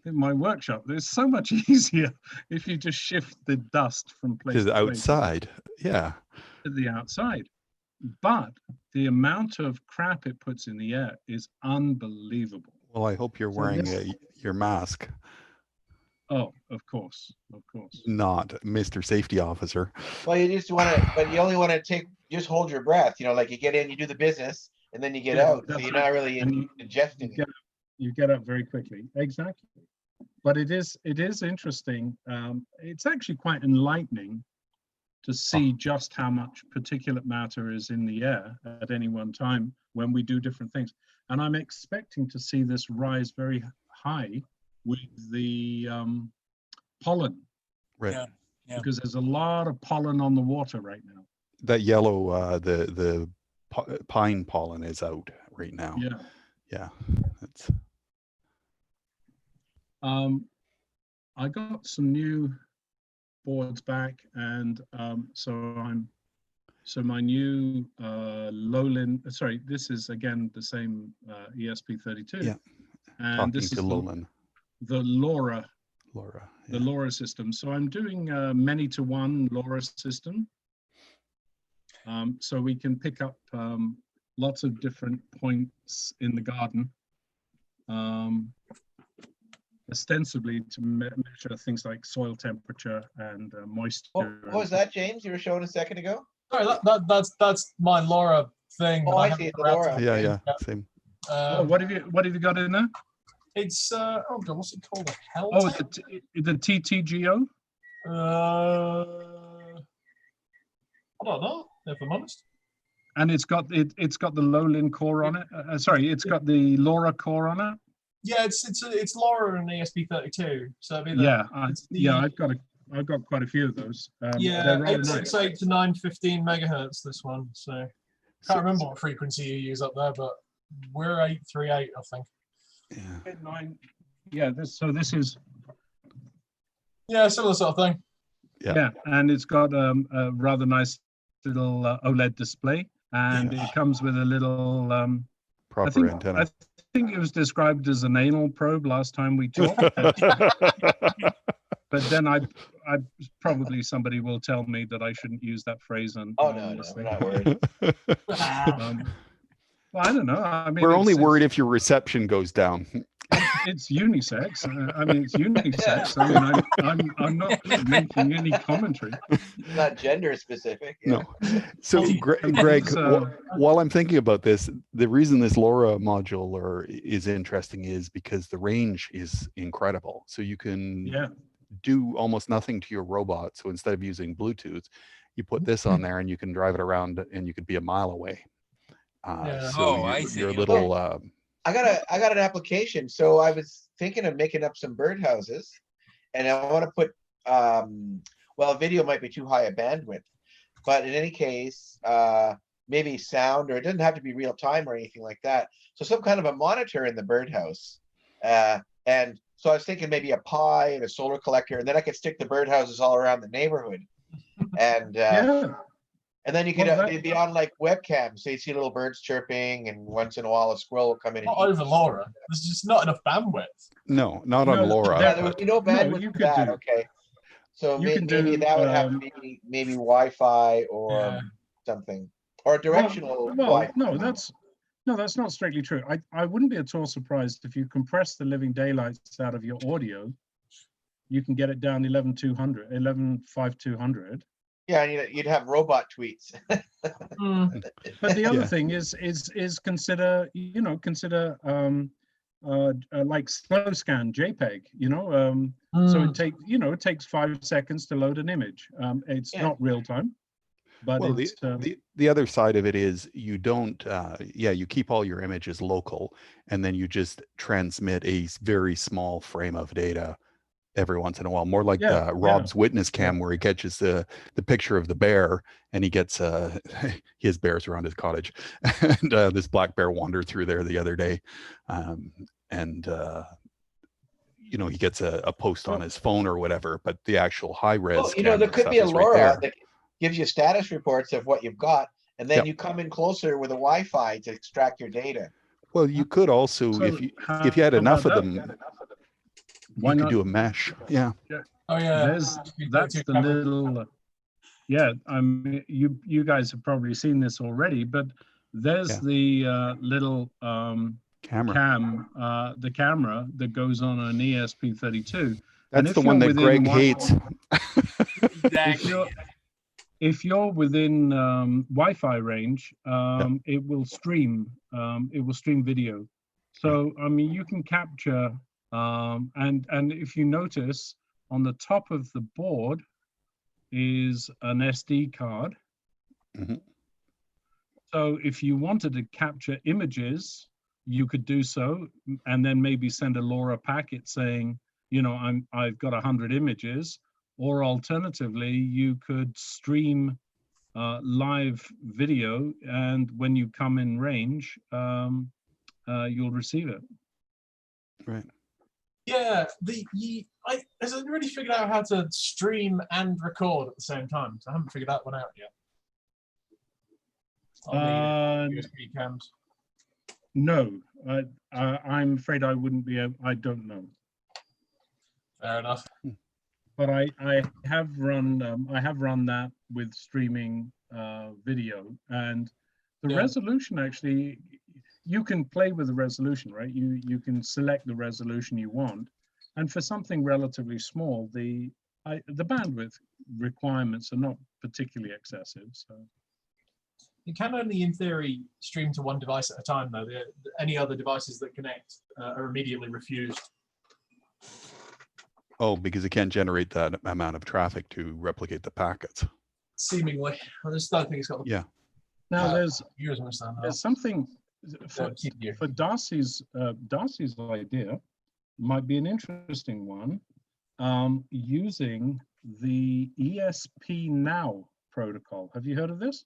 in my workshop. It's so much easier if you just shift the dust from place To the to place outside. Yeah. to the outside. But the amount of crap it puts in the air is unbelievable. Well, I hope you're So wearing this- your mask, Oh, of course. not Mr. Safety Officer. Well, you just want to, but you only want to just hold your breath, like you get in, you do the business, and then you get Yeah, out. So that's you're right. not really And you ingesting it. you get up very quickly. Exactly. But it is interesting. It's actually quite enlightening to see just how much particulate matter is in the air at any one time when we do different things. And I'm expecting to see this rise very high with the pollen, Right. Yeah. Yeah. because there's a lot of pollen on the water right now. That yellow, the pine pollen is out right now. Yeah. Yeah. That's I got some new boards back, and so my new Lowland. Sorry, this is again the same ESP32. Yeah. And talking this to is Lolan. the LoRa, Laura. the Yeah. LoRa system. So I'm doing a many-to-one LoRa system. So we can pick up lots of different points in the garden, ostensibly to measure things like soil temperature and moisture. What was that, James? You were showing a second ago? Sorry, that's my LoRa thing. Oh, but I haven't see, the got around LoRa. to Yeah, it. yeah, same. Oh, what have you got in there? It's oh god, what's it called? A hell Oh, tech? the TTGO. I don't know, if I'm honest. And it's got the Lowland core on it. Sorry, it's got the LoRa core on it. Yeah, it's LoRa and ESP32. So it'd be the, Yeah, it's the, yeah, I've got quite a few of those. yeah, they're rather nice. 868 to 915 megahertz. This one. So can't remember what frequency you use up there, but we're 838, I think. Yeah. Yeah, this is Yeah, similar sort of thing. Yeah. yeah, and it's got a rather nice little OLED display, and it comes with a little Proper antenna. I think it was described as an anal probe last time we talked. But then I probably somebody will tell me that I shouldn't use that phrase. And Oh, no, we're not worried. Well, I don't know. I mean, We're only it's- worried if your reception goes down. It's unisex. I mean, it's unisex. I mean, I'm not making any commentary. It's not gender specific. No. So, And Greg, it's, while I'm thinking about this, the reason this LoRa module is interesting is because the range is incredible. So you can Yeah. do almost nothing to your robot. So instead of using Bluetooth, you put this on there and you can drive it around and you could be a mile away. Yeah. So Oh, I your see. little I got an application. So I was thinking of making up some birdhouses, and I want to put well, video might be too high a bandwidth, but in any case, maybe sound, or it doesn't have to be real time or anything like that. So some kind of a monitor in the birdhouse, and so I was thinking maybe a Pi and a solar collector, and then I could stick the birdhouses all around the neighborhood, and Yeah. and then you could Well, they'd be on like webcam, so you see little birds chirping, and once in a while a squirrel will come in and Not eat. over LoRa. There's just not enough bandwidth. no, not on No, LoRa. Yeah, there would be no bandwidth you for could that. do- Okay, so you can maybe do, that would have to be maybe Wi-Fi or Yeah. something, or directional. Well, Wi-Fi. no, that's not strictly true. I wouldn't be at all surprised if you compress the living daylights out of your audio, you can get it down 11,200, 11,5200. Yeah, and you'd have robot tweets. But the other Yeah. thing is consider like slow scan JPEG, so it takes 5 seconds to load an image. It's Yeah. not real time, but Well, it's the other side of it is you don't, you keep all your images local, and then you just transmit a very small frame of data every once in a while, more like Rob's witness cam, where he catches the picture of the bear, and he gets he has bears around his cottage, and this black bear wandered through there the other day, and you know, he gets a post on his phone or whatever, but the actual high res Oh, you know, there camera could stuff be a is right LoRa there. that gives you status reports of what you've got, and then Yep. you come in closer with a Wi-Fi to extract your data. Well, you could also, So if you had how enough of about them, that? you Why could not? do a mesh. Yeah. Oh yeah. That's the little. Yeah, I mean, you guys have probably seen this already, but there's Yeah. the little Camera. the camera that goes on an ESP32. That's the one that Greg hates. Exactly. If you're within Wi-Fi range, it will stream. It will stream video. So I mean, you can capture. And if you notice, on the top of the board is an SD card. Mhm. So if you wanted to capture images, you could do so, and then maybe send a LoRa packet saying, you know, I've got 100 images. Or alternatively, you could stream live video, and when you come in range, you'll receive it. Right. Yeah, I hasn't really figured out how to stream and record at the same time. So I haven't figured that one out yet. On the USB cams. No, I'm afraid I wouldn't be able. I don't know. Fair enough. But I have run that with streaming video, and the resolution actually, you can play with the resolution, right? You can select the resolution you want, and for something relatively small, the bandwidth requirements are not particularly excessive. So You can only, in theory, stream to one device at a time, though. Any other devices that connect are immediately refused. Oh, because it can't generate that amount of traffic to replicate the packets. Seemingly, I just don't think it's got. Yeah. Now there's something for Darcy's idea might be an interesting one, using the ESP Now protocol. Have you heard of this?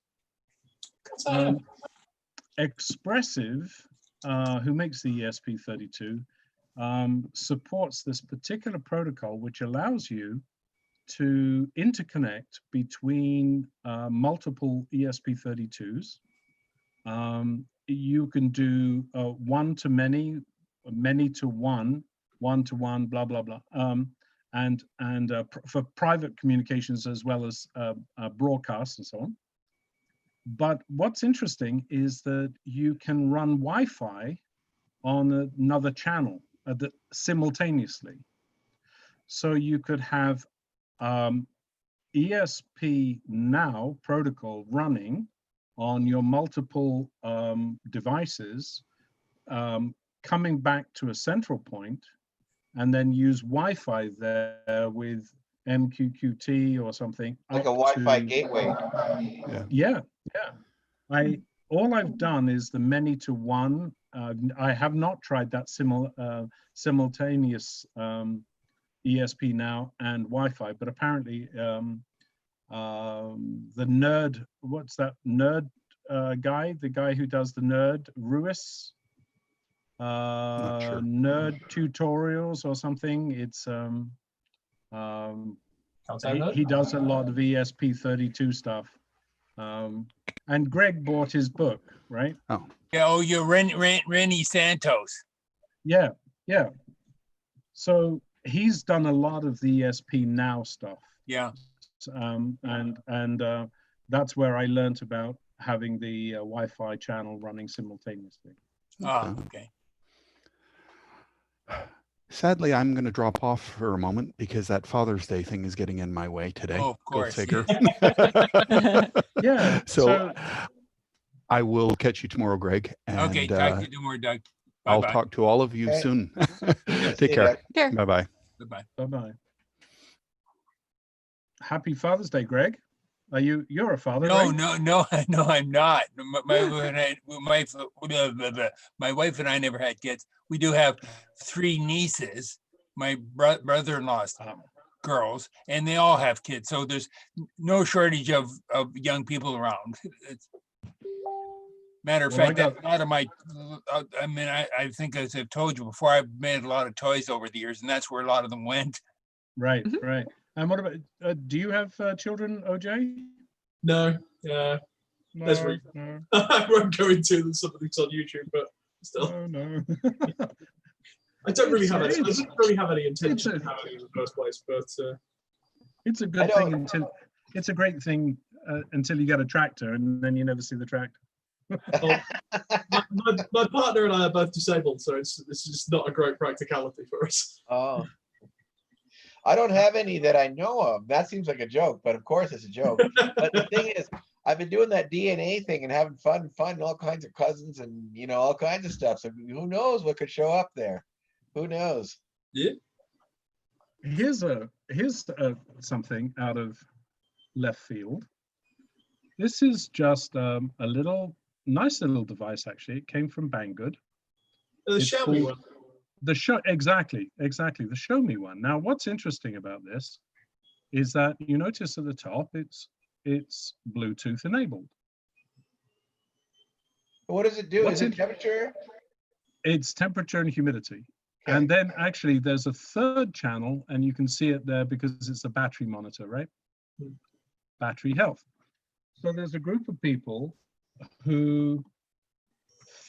Expressive, who makes the ESP32, supports this particular protocol, which allows you to interconnect between multiple ESP32s. You can do one to many, many to one, one to one, blah blah blah, and for private communications as well as broadcasts and so on. But what's interesting is that you can run Wi-Fi on another channel simultaneously. So you could have ESP Now protocol running on your multiple devices, coming back to a central point, and then use Wi-Fi there with MQTT or something. Like a Wi-Fi gateway. Yeah. All I've done is the many to one. I have not tried that simultaneous ESP Now and Wi-Fi, but apparently the nerd, what's that nerd guy? The guy who does the nerd, Ruiz, nerd tutorials or something. It's he does a lot of ESP32 stuff. And Greg bought his book, right? Oh. Yeah, oh, you're Rennie Santos. Yeah. So he's done a lot of the ESP Now stuff. Yeah. And that's where I learned about having the Wi-Fi channel running simultaneously. Oh, okay. Sadly, I'm going to drop off for a moment because that Father's Day thing is getting in my way today. Oh, of course. Go figure. Yeah. So I will catch you tomorrow, Greg. And, okay, talk to you tomorrow, Doug. Bye-bye. I'll talk to all of you soon. Take care. Bye-bye. Bye-bye. Bye-bye. Happy Father's Day, Greg. You're a father, No, right? no, I'm not. My wife and I never had kids. We do have 3 nieces, my brother-in-law's girls, and they all have kids. So there's no shortage of young people around. Matter of Well, I fact, a lot of my, I mean, I think as I've told you before, I've made a lot of toys over the years, and that's where a lot of them went. Right, Mhm. right. And what about, do you have children, OJ? No, yeah. There's No, re- no, I won't go into some of these on YouTube, but still, no. I don't really It's- have any. I it's- didn't really have any it's intention a- of having it in the first place, but It's a I good don't- thing until, it's a great thing until you get a tractor and then you never see the tractor. my partner and I are both disabled, so it's just not a great practicality for us. Oh. I don't have any that I know of. That seems like a joke, but of course it's a joke. But the thing is, I've been doing that DNA thing and having fun, finding all kinds of cousins and, you know, all kinds of stuff. So who knows what could show up there? Who knows? Here's something out of left field. This is just a nice little device. Actually, it came from Banggood. The It's Xiaomi called- one. The show exactly the Show Me one. Now, what's interesting about this is that you notice at the top it's Bluetooth enabled. What does it do? What's Is it in- temperature? It's temperature and humidity. Okay. And then actually there's a third channel, and you can see it there because it's a battery monitor, right? Battery health. So there's a group of people who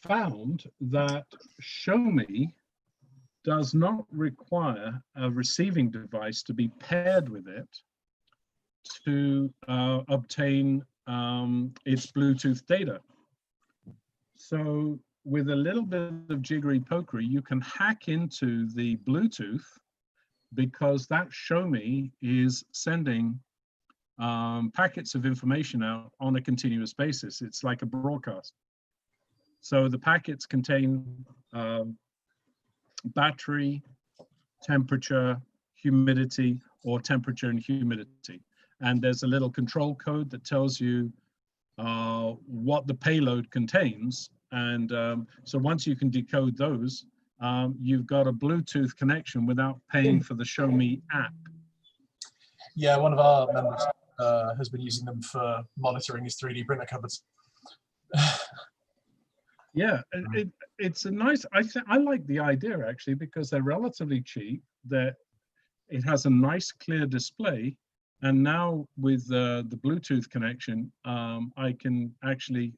found that Show Me does not require a receiving device to be paired with it to obtain its Bluetooth data. So with a little bit of jiggery pokery, you can hack into the Bluetooth because that Show Me is sending packets of information out on a continuous basis. It's like a broadcast. So the packets contain battery, temperature, humidity, or temperature and humidity. And there's a little control code that tells you what the payload contains. And so once you can decode those, you've got a Bluetooth connection without paying for the Show Me app. Yeah, one of our members has been using them for monitoring his 3D printer cupboards. Yeah, it's a nice, I like the idea actually, because they're relatively cheap, that it has a nice clear display. And now with the Bluetooth connection, I can actually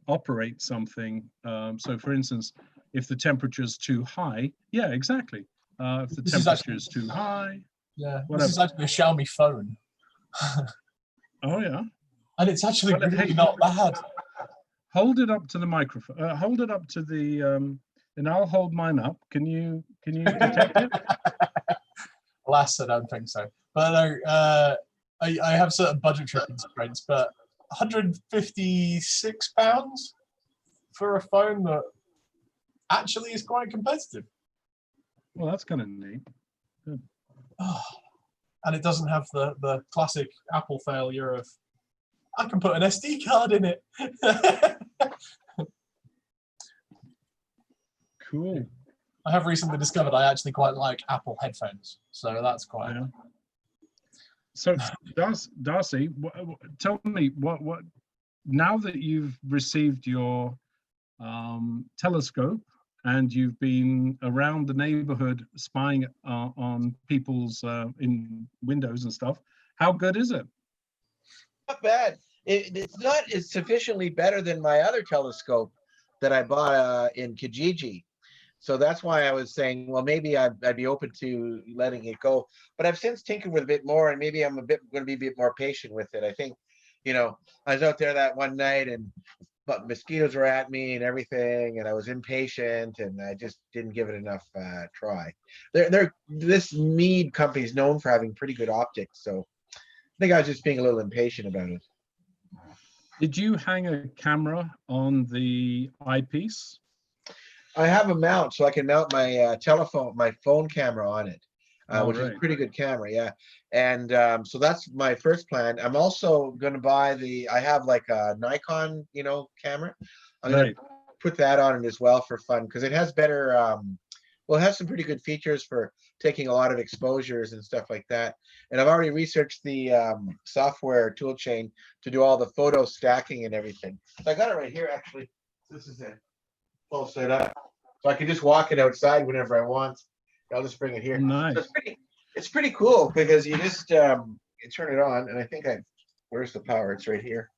operate something. So for instance, if the temperature is too high, yeah, exactly. If the temperature is too high, Yeah, whatever. this is actually a Xiaomi phone. Oh yeah. And it's actually Well, really hey, not bad. Hold it up to the microphone. Hold it up to the, and I'll hold mine up. Can you detect it? Alas, I don't think so. But no, I have certain budgetary constraints, but £156 for a phone that actually is quite competitive. Well, that's kind of neat. And it doesn't have the classic Apple failure of, I can put an SD card in it. Cool. I have recently discovered I actually quite like Apple headphones, so that's quite. Yeah. So, Darcy, tell me what now that you've received your telescope and you've been around the neighborhood spying on people's in windows and stuff, how good is it? Not bad. It's not as sufficiently better than my other telescope that I bought in Kijiji. So that's why I was saying, well, maybe I'd be open to letting it go. But I've since tinkered with a bit more, and maybe I'm going to be a bit more patient with it. I think, you know, I was out there that one night, but mosquitoes were at me and everything, and I was impatient, and I just didn't give it enough try. This Mead company is known for having pretty good optics, so I think I was just being a little impatient about it. Did you hang a camera on the eyepiece? I have a mount, so I can mount my my phone camera on it, which is a pretty good camera, yeah. And so that's my first plan. I'm also going to buy I have like a Nikon, camera. I'm going to put that on it as well for fun, because it has better, well, it has some pretty good features for taking a lot of exposures and stuff like that. And I've already researched the software tool chain to do all the photo stacking and everything. So I got it right here, actually. This is it, all set up. So I can just walk it outside whenever I want. I'll just bring it here. Nice. So it's pretty cool because you just you turn it on, and I think where's the power? It's right here.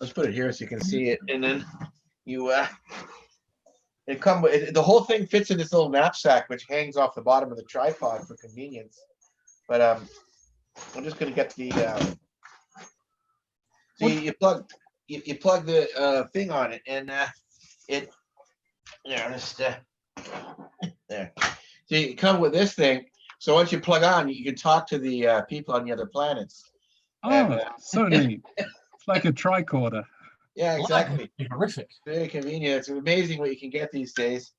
Let's put it here so you can see it, and then you the whole thing fits in this little knapsack which hangs off the bottom of the tripod for convenience. But I'm just gonna get the so you plug the thing on it, and it just there. So you come with this thing. So once you plug on, you can talk to the people on the other planets. Oh, And, so neat. It's like a tricorder. yeah, exactly. Horrific. Very convenient. It's amazing what you can get these days.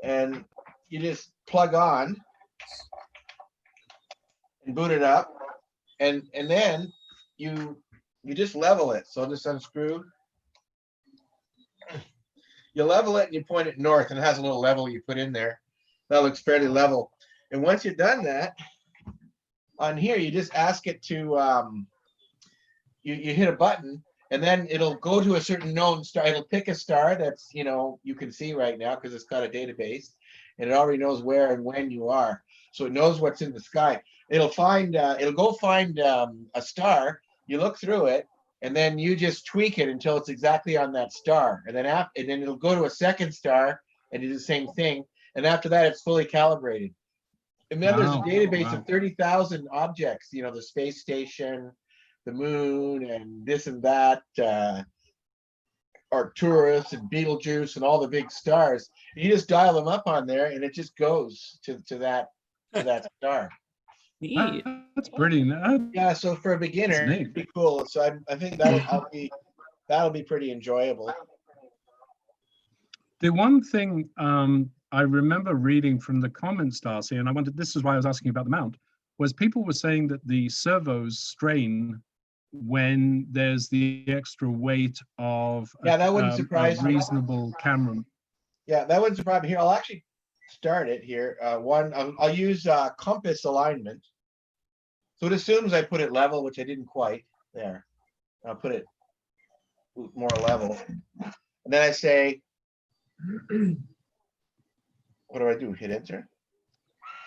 And you just plug on and boot it up, and then you just level it. So I'll just unscrew. You level it and you point it north, and it has a little level you put in there. That looks fairly level. And once you've done that, on here you just ask it to you hit a button, and then it'll go to a certain known star. It'll pick a star that's, you can see right now because it's got a database, and it already knows where and when you are. So it knows what's in the sky. It'll go find a star. You look through it, and then you just tweak it until it's exactly on that star. And then it'll go to a second star and do the same thing. And after that, it's fully calibrated. And then there's a database of 30,000 objects, the space station, the moon, and this and that, Arcturus and Betelgeuse and all the big stars. You just dial them up on there, and it just goes to that star. Neat. That's pretty nice. Yeah, so for a beginner, That's neat. it'd be cool. So I think that'll be pretty enjoyable. The one thing I remember reading from the comments, Darcy, and this is why I was asking about the mount, was people were saying that the servos strain when there's the extra weight of that wouldn't surprise a me. reasonable camera. Yeah, that wouldn't surprise me. Here, I'll actually start it here. I'll use compass alignment. So it assumes I put it level, which I didn't quite. There. I'll put it more level. And then I say, what do I do? Hit enter?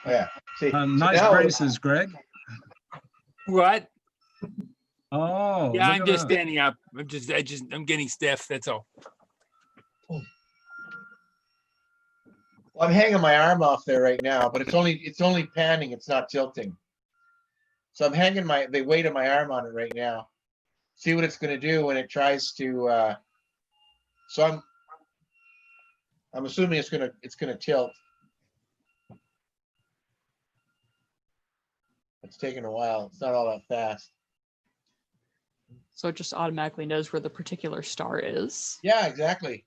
Oh, yeah. See, Nice now braces, Greg. What? Oh, Yeah, look I'm at just that. standing up. I'm getting stiff. That's all. Well, I'm hanging my arm off there right now, but it's only panning. It's not tilting. So I'm hanging the weight of my arm on it right now. See what it's going to do when it tries to. So I'm assuming it's gonna tilt. It's taking a while. It's not all that fast. So it just automatically knows where the particular star is. Yeah, exactly.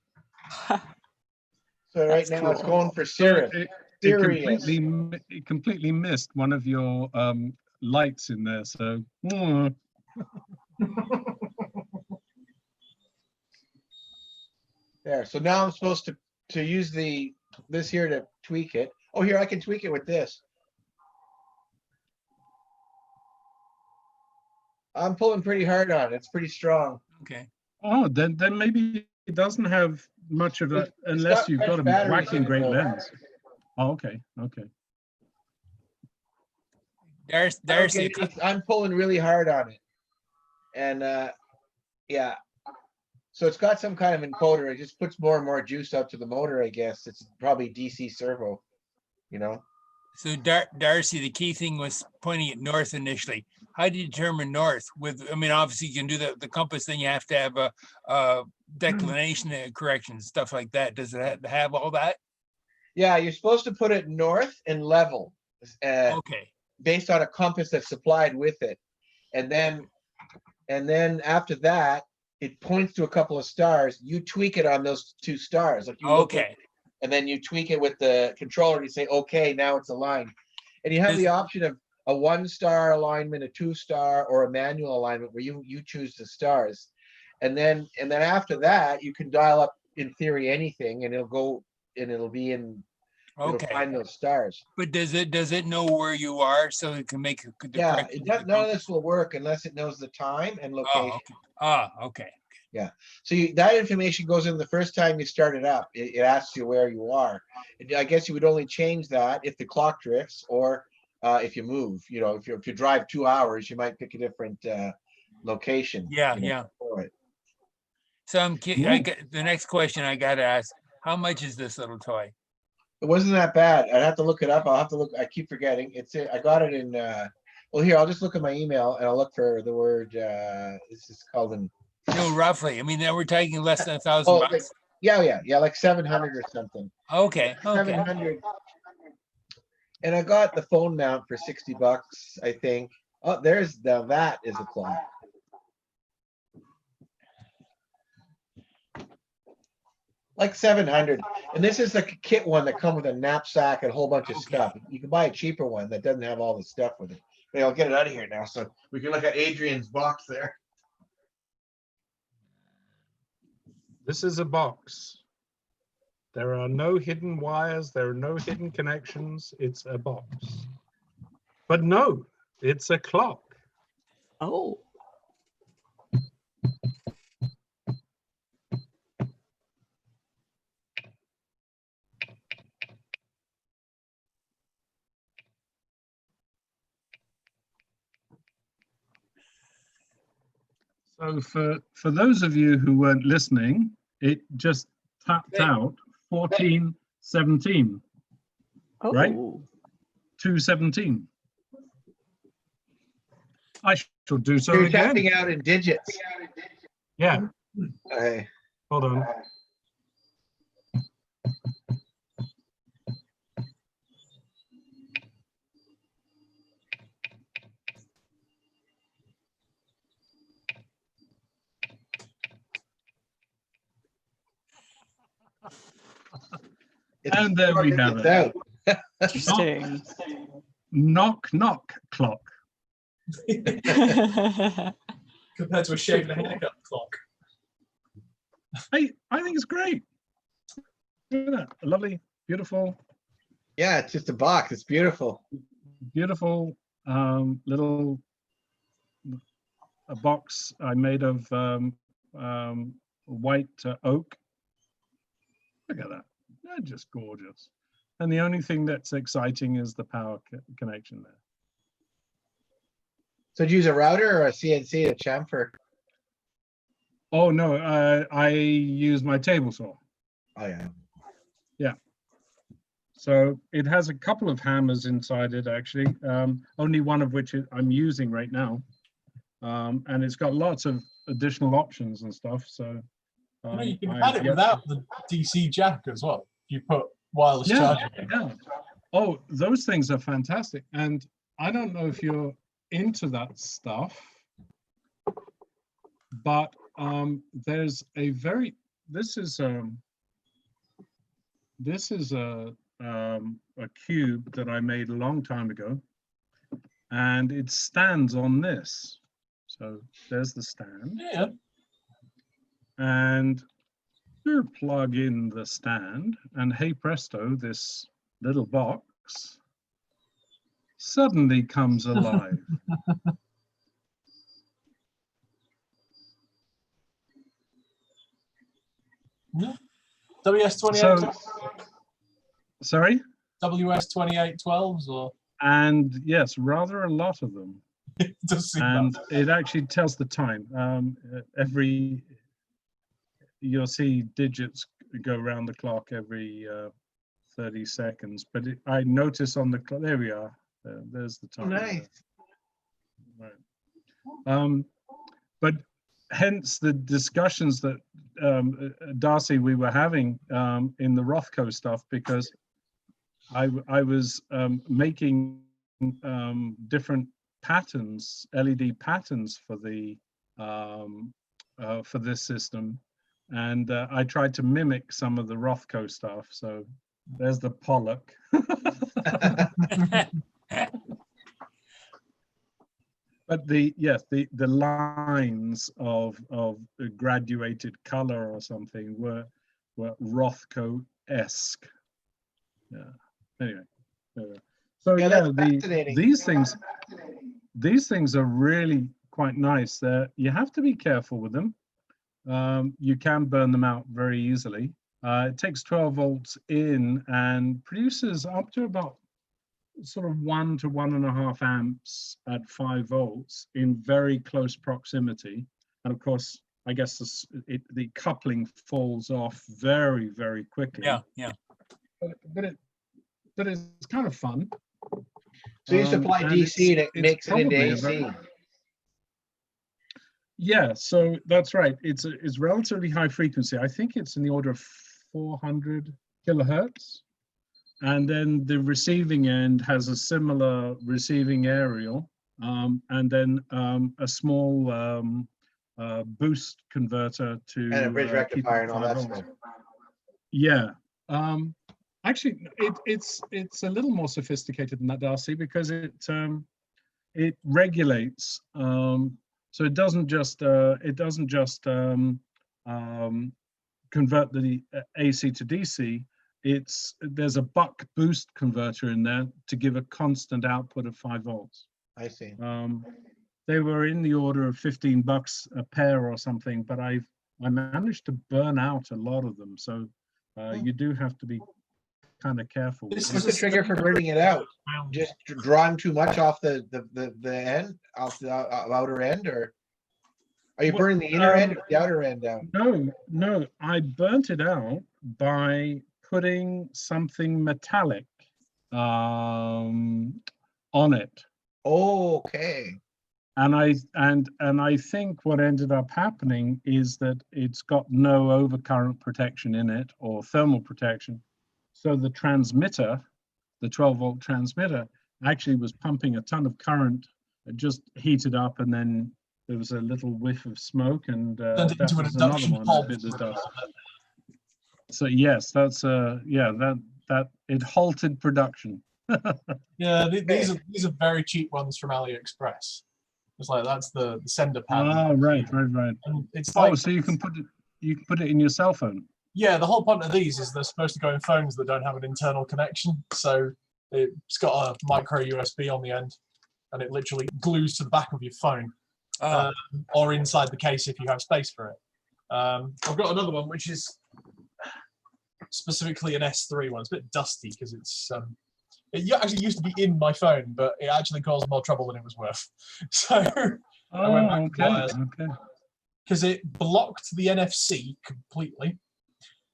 So right That's now it's cool. going for Sirius. It completely missed one of your lights in there. So There. So now I'm supposed to use this here to tweak it. Oh, here I can tweak it with this. I'm pulling pretty hard on it. It's pretty strong. Okay. oh, then maybe it doesn't have much of a It's unless got you've got a fresh batteries in whacking it, great though. lens. Oh, okay. Darcy, I'm pulling really hard on it. And yeah. So it's got some kind of encoder. It just puts more and more juice out to the motor, I guess. It's probably DC servo, So Darcy, the key thing was pointing it north initially. How do you determine north? Obviously you can do the compass, then you have to have a declination correction, stuff like that. Does it have all that? Yeah, you're supposed to put it north and level, Okay. based on a compass that's supplied with it. And then after that, it points to a couple of stars. You tweak it on those two stars. Like you look at, Okay. and then you tweak it with the controller and you say, okay, now it's aligned. And you have the option of a 1-star alignment, a 2-star, or a manual alignment where you choose the stars. And then after that, you can dial up in theory anything, and it'll be in It'll Okay. find those stars. But does it know where you are so it can make the Yeah, correction to the none of compass? this will work unless it knows the time and Oh, location. okay. Ah, okay. So that information goes in the first time you start it up. It asks you where you are. I guess you would only change that if the clock drifts or if you move. You know, if you drive 2 hours, you might pick a different location. Yeah, you know, yeah. for it. So I got the next question I got to ask: how much is this little toy? It wasn't that bad. I'd have to look it up. I'll have to look. I keep forgetting. I got it in. Well, here I'll just look at my email and I'll look for the word. This is called an. No, roughly. I mean, we're taking less than $1,000 Oh, like, bucks. yeah, like 700 or something. Okay, okay. 700. And I got the phone mount for $60, I think. Oh, that is a clock. Like 700. And this is like a kit one that comes with a knapsack and a whole bunch of Okay. stuff. You can buy a cheaper one that doesn't have all the stuff with it. But I'll get it out of here now so we can look at Adrian's box there. This is a box. There are no hidden wires. There are no hidden connections. It's a box. But no, it's a clock. Oh. So for those of you who weren't listening, it just tapped out 1417, Oh. Right? 217. I shall do so You're again. tapping out in digits. Yeah, Okay. hold on. And there we have it. Interesting. Knock, knock clock. Compared to a shave and a haircut clock. I think it's great. Look at that. Lovely, beautiful, Yeah, it's just a box. It's beautiful. beautiful little a box I made of white oak. Look at that. They're just gorgeous. And the only thing that's exciting is the power connection there. So did you use a router or a CNC to chamfer? Oh no, I use my table saw. Oh yeah. So it has a couple of hammers inside it actually, only one of which I'm using right now. And it's got lots of additional options and stuff. So You know, you can add it without the DC jack as well. You put wireless yeah, charging in. yeah. Oh, those things are fantastic. And I don't know if you're into that stuff, but there's a very, this is a cube that I made a long time ago, and it stands on this. So there's the stand. Yeah. And you plug in the stand, and hey presto, this little box suddenly comes alive. Yeah. WS28. So, sorry? WS2812s or And yes, rather a lot of them. it does seem And that. it actually tells the time. You'll see digits go around the clock every 30 seconds. But I notice on the clock, there we are. There's the time. Nice. Right. But hence the discussions that Darcy, we were having in the Rothko stuff, because I was making different patterns, LED patterns for the for this system, and I tried to mimic some of the Rothko stuff. So there's the Pollock. But the lines of the graduated color or something were Rothko-esque. Yeah. anyway. So Yeah, yeah, that's fascinating. these things are really quite nice. You have to be careful with them. You can burn them out very easily. It takes 12 volts in and produces up to about sort of 1 to 1.5 amps at 5 volts in very close proximity. And of course, I guess the coupling falls off very, very quickly. Yeah. But it's kind of fun. So you supply and DC and it it's makes it into probably a AC. Yeah, so that's right. It's relatively high frequency. I think it's in the order of 400 kilohertz. And then the receiving end has a similar receiving aerial, and then a small boost converter to And a bridge keep rectifier it and all 5 that volts. stuff. Yeah. Actually, it's a little more sophisticated than that, Darcy, because it regulates. So it doesn't just convert the AC to DC. There's a buck boost converter in there to give a constant output of 5 volts. I see. They were in the order of $15 a pair or something, but I managed to burn out a lot of them. So you do have to be kind of careful. This What's was the trigger for burning it out? Round. Just drawing too much off the end, off the outer end, or are you burning the inner end or the outer end out? No, I burnt it out by putting something metallic on it. Oh, okay. And I think what ended up happening is that it's got no overcurrent protection in it or thermal protection. So the transmitter, the 12-volt transmitter, actually was pumping a ton of current. It just heated up, and then there was a little whiff of smoke, and that was another one that bit the dust. So yes, that's that it halted production. Yeah, these are very cheap ones from AliExpress. It's like that's the sender pad. Oh, right. And it's like, so you can put it in your cell phone. yeah, the whole point of these is they're supposed to go in phones that don't have an internal connection. So it's got a micro USB on the end, and it literally glues to the back of your phone, or inside the case if you have space for it. I've got another one which is specifically an S3 one. It's a bit dusty because it actually used to be in my phone, but it actually caused more trouble than it was worth. So I went back to wires because it blocked the NFC completely.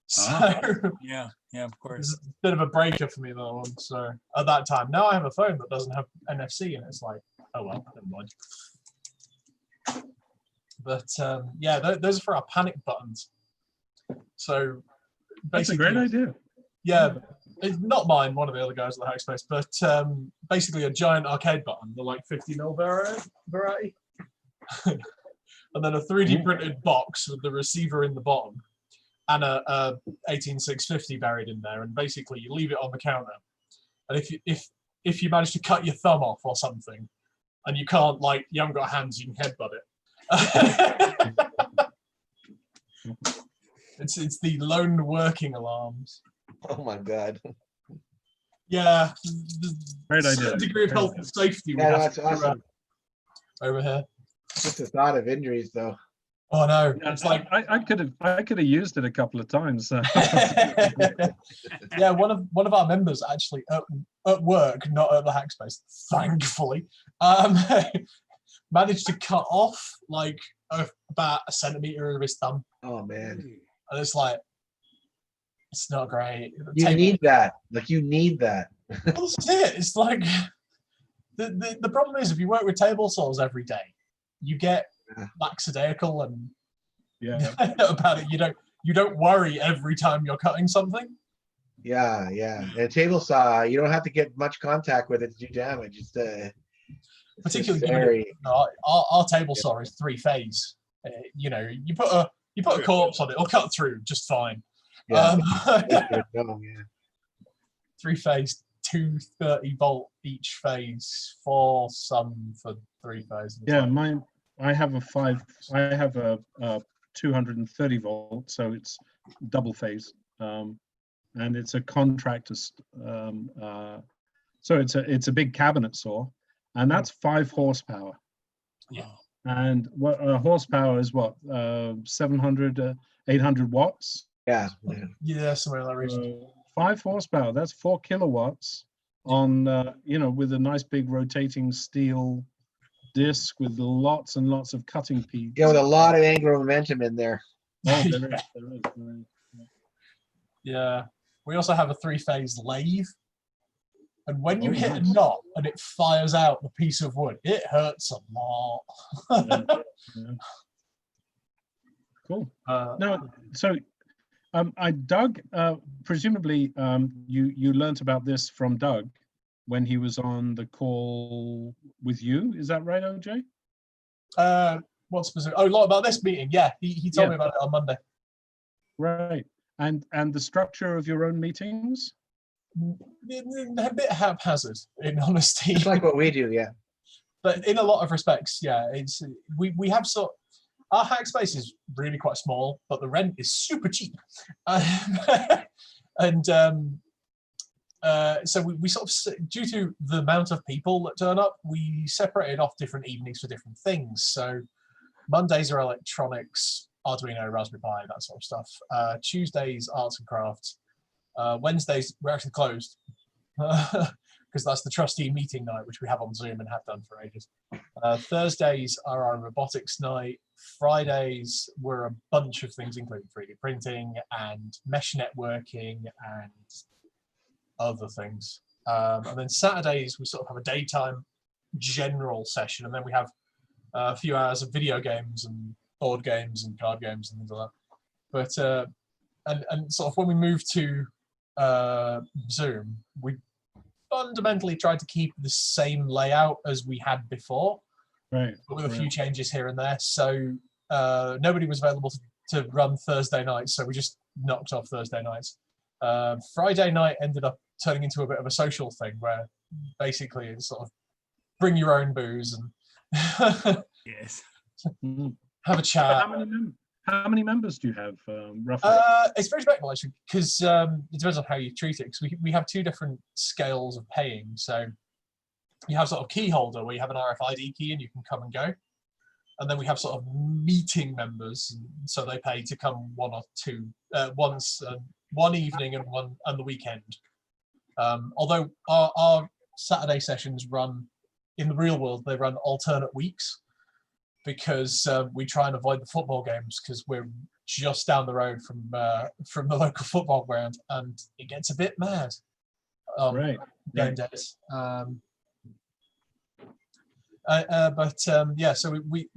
So yeah, of course. It's a bit of a breaker for me, that one. So at that time, now I have a phone that doesn't have NFC, and it's like, oh well, never mind. But yeah, those are for our panic buttons. So that's a basically, great idea. Yeah, it's not mine, one of the other guys at the Hackspace, but basically a giant arcade button, the like 50mm variety. And then a 3D printed box with the receiver in the bottom and a 18650 buried in there. And basically you leave it on the counter. And if you manage to cut your thumb off or something, and you can't, like, you haven't got hands, you can headbutt it. It's the lone working alarms. Oh my God. Yeah. Great idea. Some degree of health and safety. Yeah, that's awesome. Over here. Just the thought of injuries, though. Oh no! Yeah, it's like I could have used it a couple of times. yeah, one of our members actually at work, not at the Hackspace, thankfully, managed to cut off like about a centimeter of his thumb. Oh man! And it's like, it's not great. You need that. Like, you need that. Well, this is it. It's like the problem is, if you work with table saws every day, you get lackadaisical and about it. You don't worry every time you're cutting something. Yeah. And a table saw, you don't have to get much contact with it to do damage. It's particularly very... our table saw is 3-phase. You know, you put a corpse on it, it'll cut through just fine. Yeah. 3-phase, 230-volt each phase for 3-phase. Yeah, mine. I have a 230 volt, so it's double phase. and it's a contractor. So it's a big cabinet saw, and that's 5 horsepower. Yeah. And what horsepower is what 700 800 watts. Yeah. Yeah, somewhere in that region. 5 horsepower. That's 4 kilowatts on with a nice big rotating steel disc with lots and lots of cutting peaks. Yeah, with a lot of angular momentum in there. Oh, there is. Yeah. We also have a 3-phase lathe. And when you hit nice. a knot and it fires out the piece of wood, it hurts a lot. Yeah. Cool. Now, so Doug, presumably you learnt about this from Doug when he was on the call with you. Is that right, OJ? What specific? Oh, a lot about this meeting. Yeah, he told me about it on Monday. Right. And the structure of your own meetings? A bit haphazard, in honesty. It's like what we do, yeah. But in a lot of respects, yeah, it's we have our hack space is really quite small, but the rent is super cheap, and so we sort of, due to the amount of people that turn up, we separated off different evenings for different things. So Mondays are electronics, Arduino, Raspberry Pi, that sort of stuff. Tuesdays, arts and crafts. Wednesdays, we're actually closed because that's the trustee meeting night, which we have on Zoom and have done for ages. Thursdays are our robotics night. Fridays were a bunch of things, including 3D printing and mesh networking and other things. And then Saturdays, we sort of have a daytime general session, and then we have a few hours of video games and board games and card games and things like that. But and sort of when we moved to Zoom, we fundamentally tried to keep the same layout as we had before, right? But with a few changes here and there. So nobody was available to run Thursday nights, so we just knocked off Thursday nights. Friday night ended up turning into a bit of a social thing where basically it's sort of bring your own booze and Yes. have a chat. How many members do you have, roughly? It's very respectable, actually, because it depends on how you treat it. Because we have 2 different scales of paying. So you have sort of key holder where you have an RFID key and you can come and go. And then we have sort of meeting members, so they pay to come once one evening and the weekend. Although our Saturday sessions run in the real world, they run alternate weeks. Because we try and avoid the football games because we're just down the road from the local football ground, and it gets a bit mad. Game days. Yeah, so we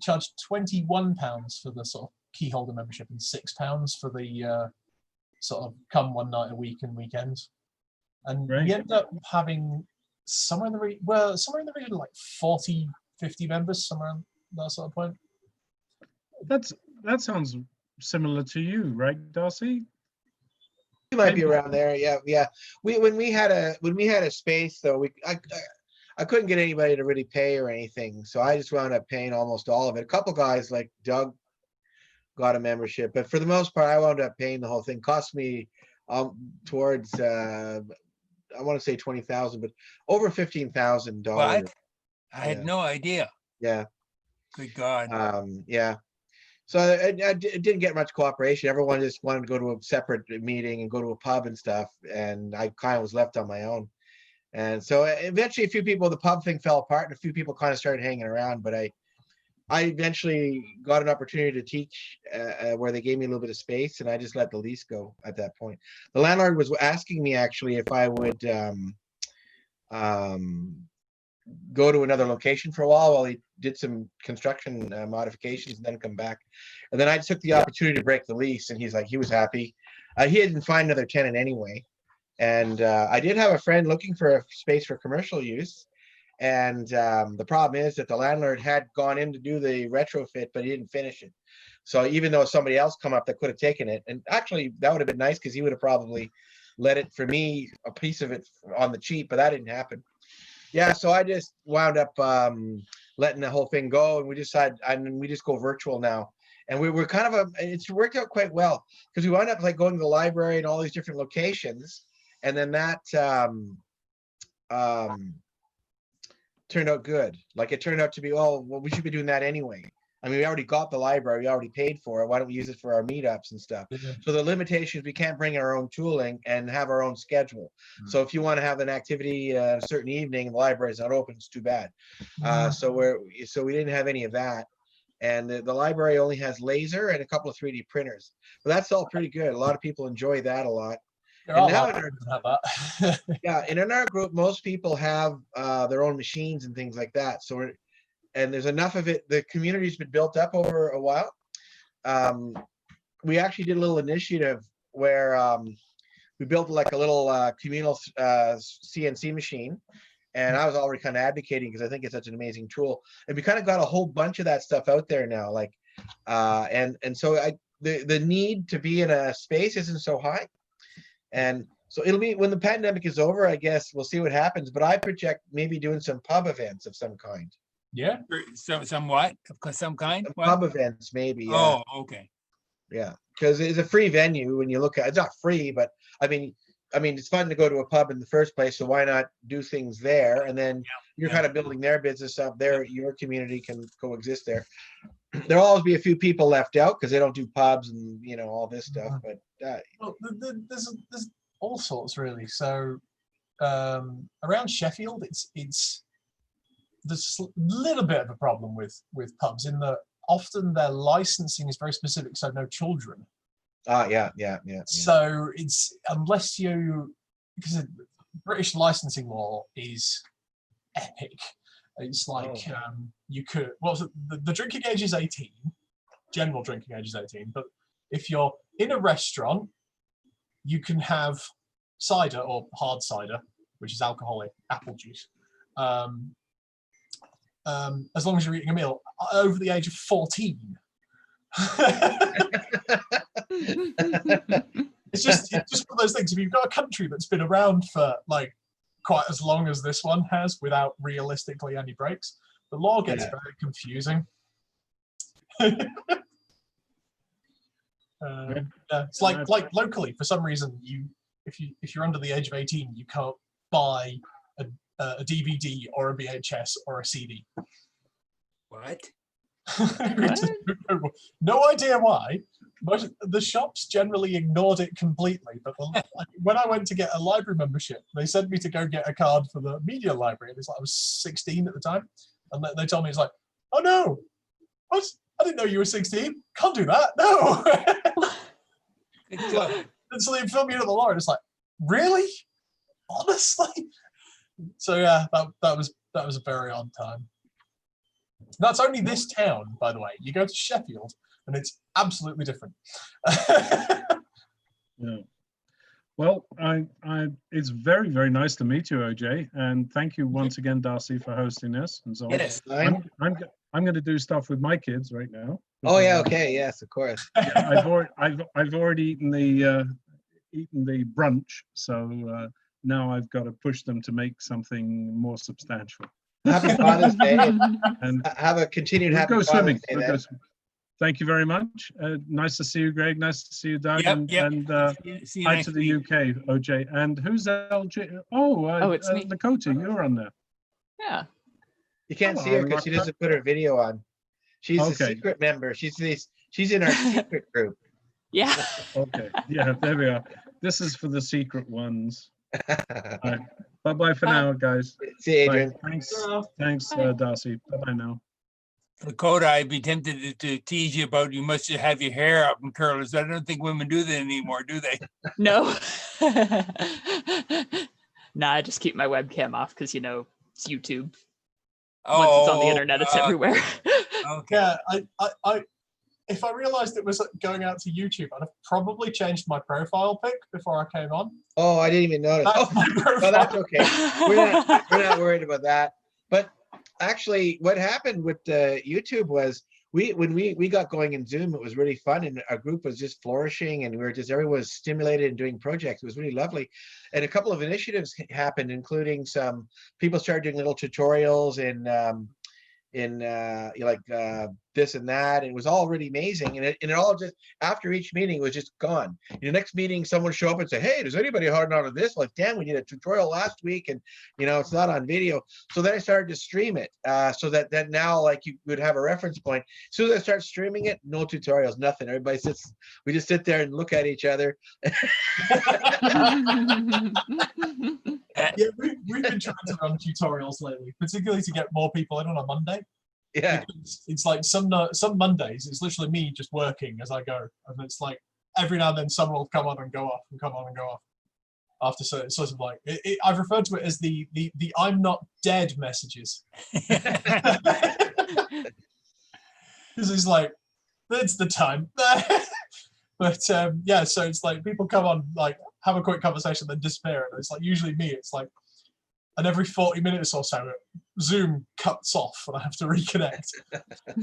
charge £21 for the sort of key holder membership and £6 for the sort of come one night a week and weekends, and we end up having somewhere in the region like 40, 50 members, somewhere in that sort of point. That sounds similar to you, right, Darcy? We might be around there. Yeah. When we had a space though, I couldn't get anybody to really pay or anything, so I just wound up paying almost all of it. A couple guys like Doug got a membership, but for the most part, I wound up paying the whole thing. Cost me towards I want to say 20,000, but over $15,000. What? I had no idea. Yeah. Good God. Yeah. So I didn't get much cooperation. Everyone just wanted to go to a separate meeting and go to a pub and stuff, and I kind of was left on my own. And so eventually a few people, the pub thing fell apart, and a few people kind of started hanging around, but I eventually got an opportunity to teach where they gave me a little bit of space, and I just let the lease go at that point. The landlord was asking me actually if I would go to another location for a while he did some construction modifications and then come back. And then I took the opportunity to break the lease, and he was happy. He didn't find another tenant anyway. And I did have a friend looking for a space for commercial use. And the problem is that the landlord had gone in to do the retrofit, but he didn't finish it. So even though somebody else come up that could have taken it, and actually that would have been nice because he would have probably let it for me, a piece of it on the cheap, but that didn't happen. Yeah, so I just wound up letting the whole thing go, and we just go virtual now. And we were kind of it's worked out quite well because we wound up like going to the library and all these different locations. And then that turned out good. Like it turned out to be, oh, well, we should be doing that anyway. I mean, we already got the library, we already paid for it. Why don't we use it for our meetups and stuff? Yeah. So the limitations, we can't bring our own tooling and have our own schedule. So if you want to have an activity a certain evening and the library is not open, it's too bad. So we didn't have any of that. And the library only has laser and a couple of 3D printers. But that's all pretty good. A lot of people enjoy that a lot. And now have that. yeah, and in our group, most people have their own machines and things like that. So and there's enough of it. The community's been built up over a while. We actually did a little initiative where we built like a little communal CNC machine. And I was already kind of advocating because I think it's such an amazing tool. And we kind of got a whole bunch of that stuff out there now. Like, and so the need to be in a space isn't so high. And so it'll be when the pandemic is over, I guess we'll see what happens. But I project maybe doing some pub events of some kind. Yeah. Some what? Some kind? Some What? pub events, maybe. Yeah. Oh, okay. Yeah, because it's a free venue when you look at it's not free, but I mean it's fun to go to a pub in the first place. So why not do things there? And then you're kind of building their business up there. Your community can coexist there. There'll always be a few people left out because they don't do pubs and all this stuff. But well, there's all sorts really. So around Sheffield, it's there's a little bit of a problem with pubs in that often their licensing is very specific, so no children. Yeah. So it's unless because British licensing law is epic. It's like you could the drinking age is 18, general drinking age is 18, but if you're in a restaurant, you can have cider or hard cider, which is alcoholic apple juice, as long as you're eating a meal over the age of 14. It's just one of those things. If you've got a country that's been around for like quite as long as this one has, without realistically any breaks, the law gets very confusing. It's like locally, for some reason, if you're under the age of 18, you can't buy a DVD or a VHS or a CD. What? No idea why. The shops generally ignored it completely, but when I went to get a library membership, they sent me to go get a card for the media library. It's like I was 16 at the time, and they told me, it's like, oh no, what? I didn't know you were 16. Can't do that. No. And so they film you to the law, and it's like, really? Honestly? So yeah, that was a very odd time. That's only this town, by the way. You go to Sheffield, and it's absolutely different. Yeah. Well, it's very, very nice to meet you, OJ, and thank you once again, Darcy, for hosting this. And so Yes. I'm going to do stuff with my kids right now. Oh yeah, okay, yes, of course. Yeah, I've already eaten the brunch, so now I've got to push them to make something more substantial. Happy Father's Day, and have a continued happy go Father's swimming. Day. We'll go swimming. Thank you very much. Nice to see you, Greg. Nice to see you, Doug. Yep, yep. And See you hi next to the week. UK, OJ. And who's LJ? It's me. Lakota, you're on there. Yeah. You can't Hello, see her because she doesn't put her video on. She's a secret member. She's in our secret group. Yeah. Okay. Yeah, there we are. This is for the secret ones. Right. Bye-bye for now, guys. See you, Adrian. Bye. Thanks, Darcy. Bye-bye now. Dakota, I'd be tempted to tease you about you must have your hair up in curlers. I don't think women do that anymore, do they? No. Nah, I just keep my webcam off because it's YouTube. Once it's on the internet, it's everywhere. Okay. Yeah, I if I realized it was going out to YouTube, I'd have probably changed my profile pic before I came on. Oh, I didn't even notice. That's my profile. Well, that's okay. We're not worried about that. But actually, what happened with YouTube was when we got going in Zoom, it was really fun, and our group was just flourishing, and everyone was stimulated and doing projects. It was really lovely, and a couple of initiatives happened, including some people started doing little tutorials this and that, and it was all really amazing, and it all just, after each meeting, it was just gone. The next meeting, someone show up and say, hey, does anybody hard on this? Like, damn, we did a tutorial last week, and it's not on video. So then I started to stream it, so that now, like, you would have a reference point. As soon as I start streaming it, no tutorials, nothing. Everybody sits, we just sit there and look at each other. Yeah, we've been trying to run tutorials lately, particularly to get more people in on a Monday. Yeah. Because it's like some Mondays, it's literally me just working as I go. And it's like every now and then someone will come on and go off and come on and go off. After, so it's sort of like, I've referred to it as the I'm not dead messages. Because it's like, that's the time. But yeah, so it's like people come on, like, have a quick conversation, then disappear. And it's like usually me, it's like, and every 40 minutes or so, Zoom cuts off and I have to reconnect.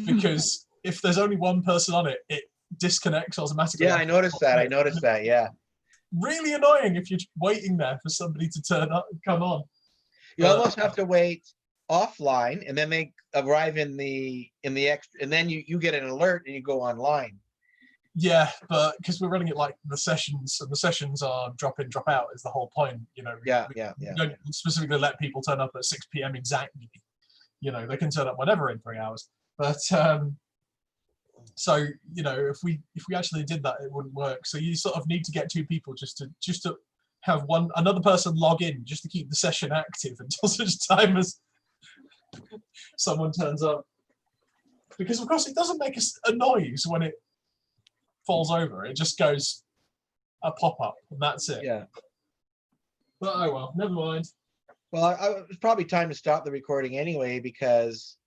Because if there's only one person on it, it disconnects automatically. Yeah, I noticed that. Yeah. Really annoying if you're waiting there for somebody to turn up and come on. You almost have to wait offline, and then they arrive in the extra, and then you get an alert and you go online. Yeah, but because we're running it like the sessions, and the sessions are drop in, drop out is the whole point. Yeah. We don't specifically let people turn up at 6 p.m. exactly. They can turn up whenever in 3 hours. But so if we actually did that, it wouldn't work. So you sort of need to get two people just to have another person log in, just to keep the session active until such time as someone turns up. Because of course it doesn't make a noise when it falls over. It just goes a pop-up and that's it. Yeah. But oh well, never mind. Well, it's probably time to stop the recording anyway, because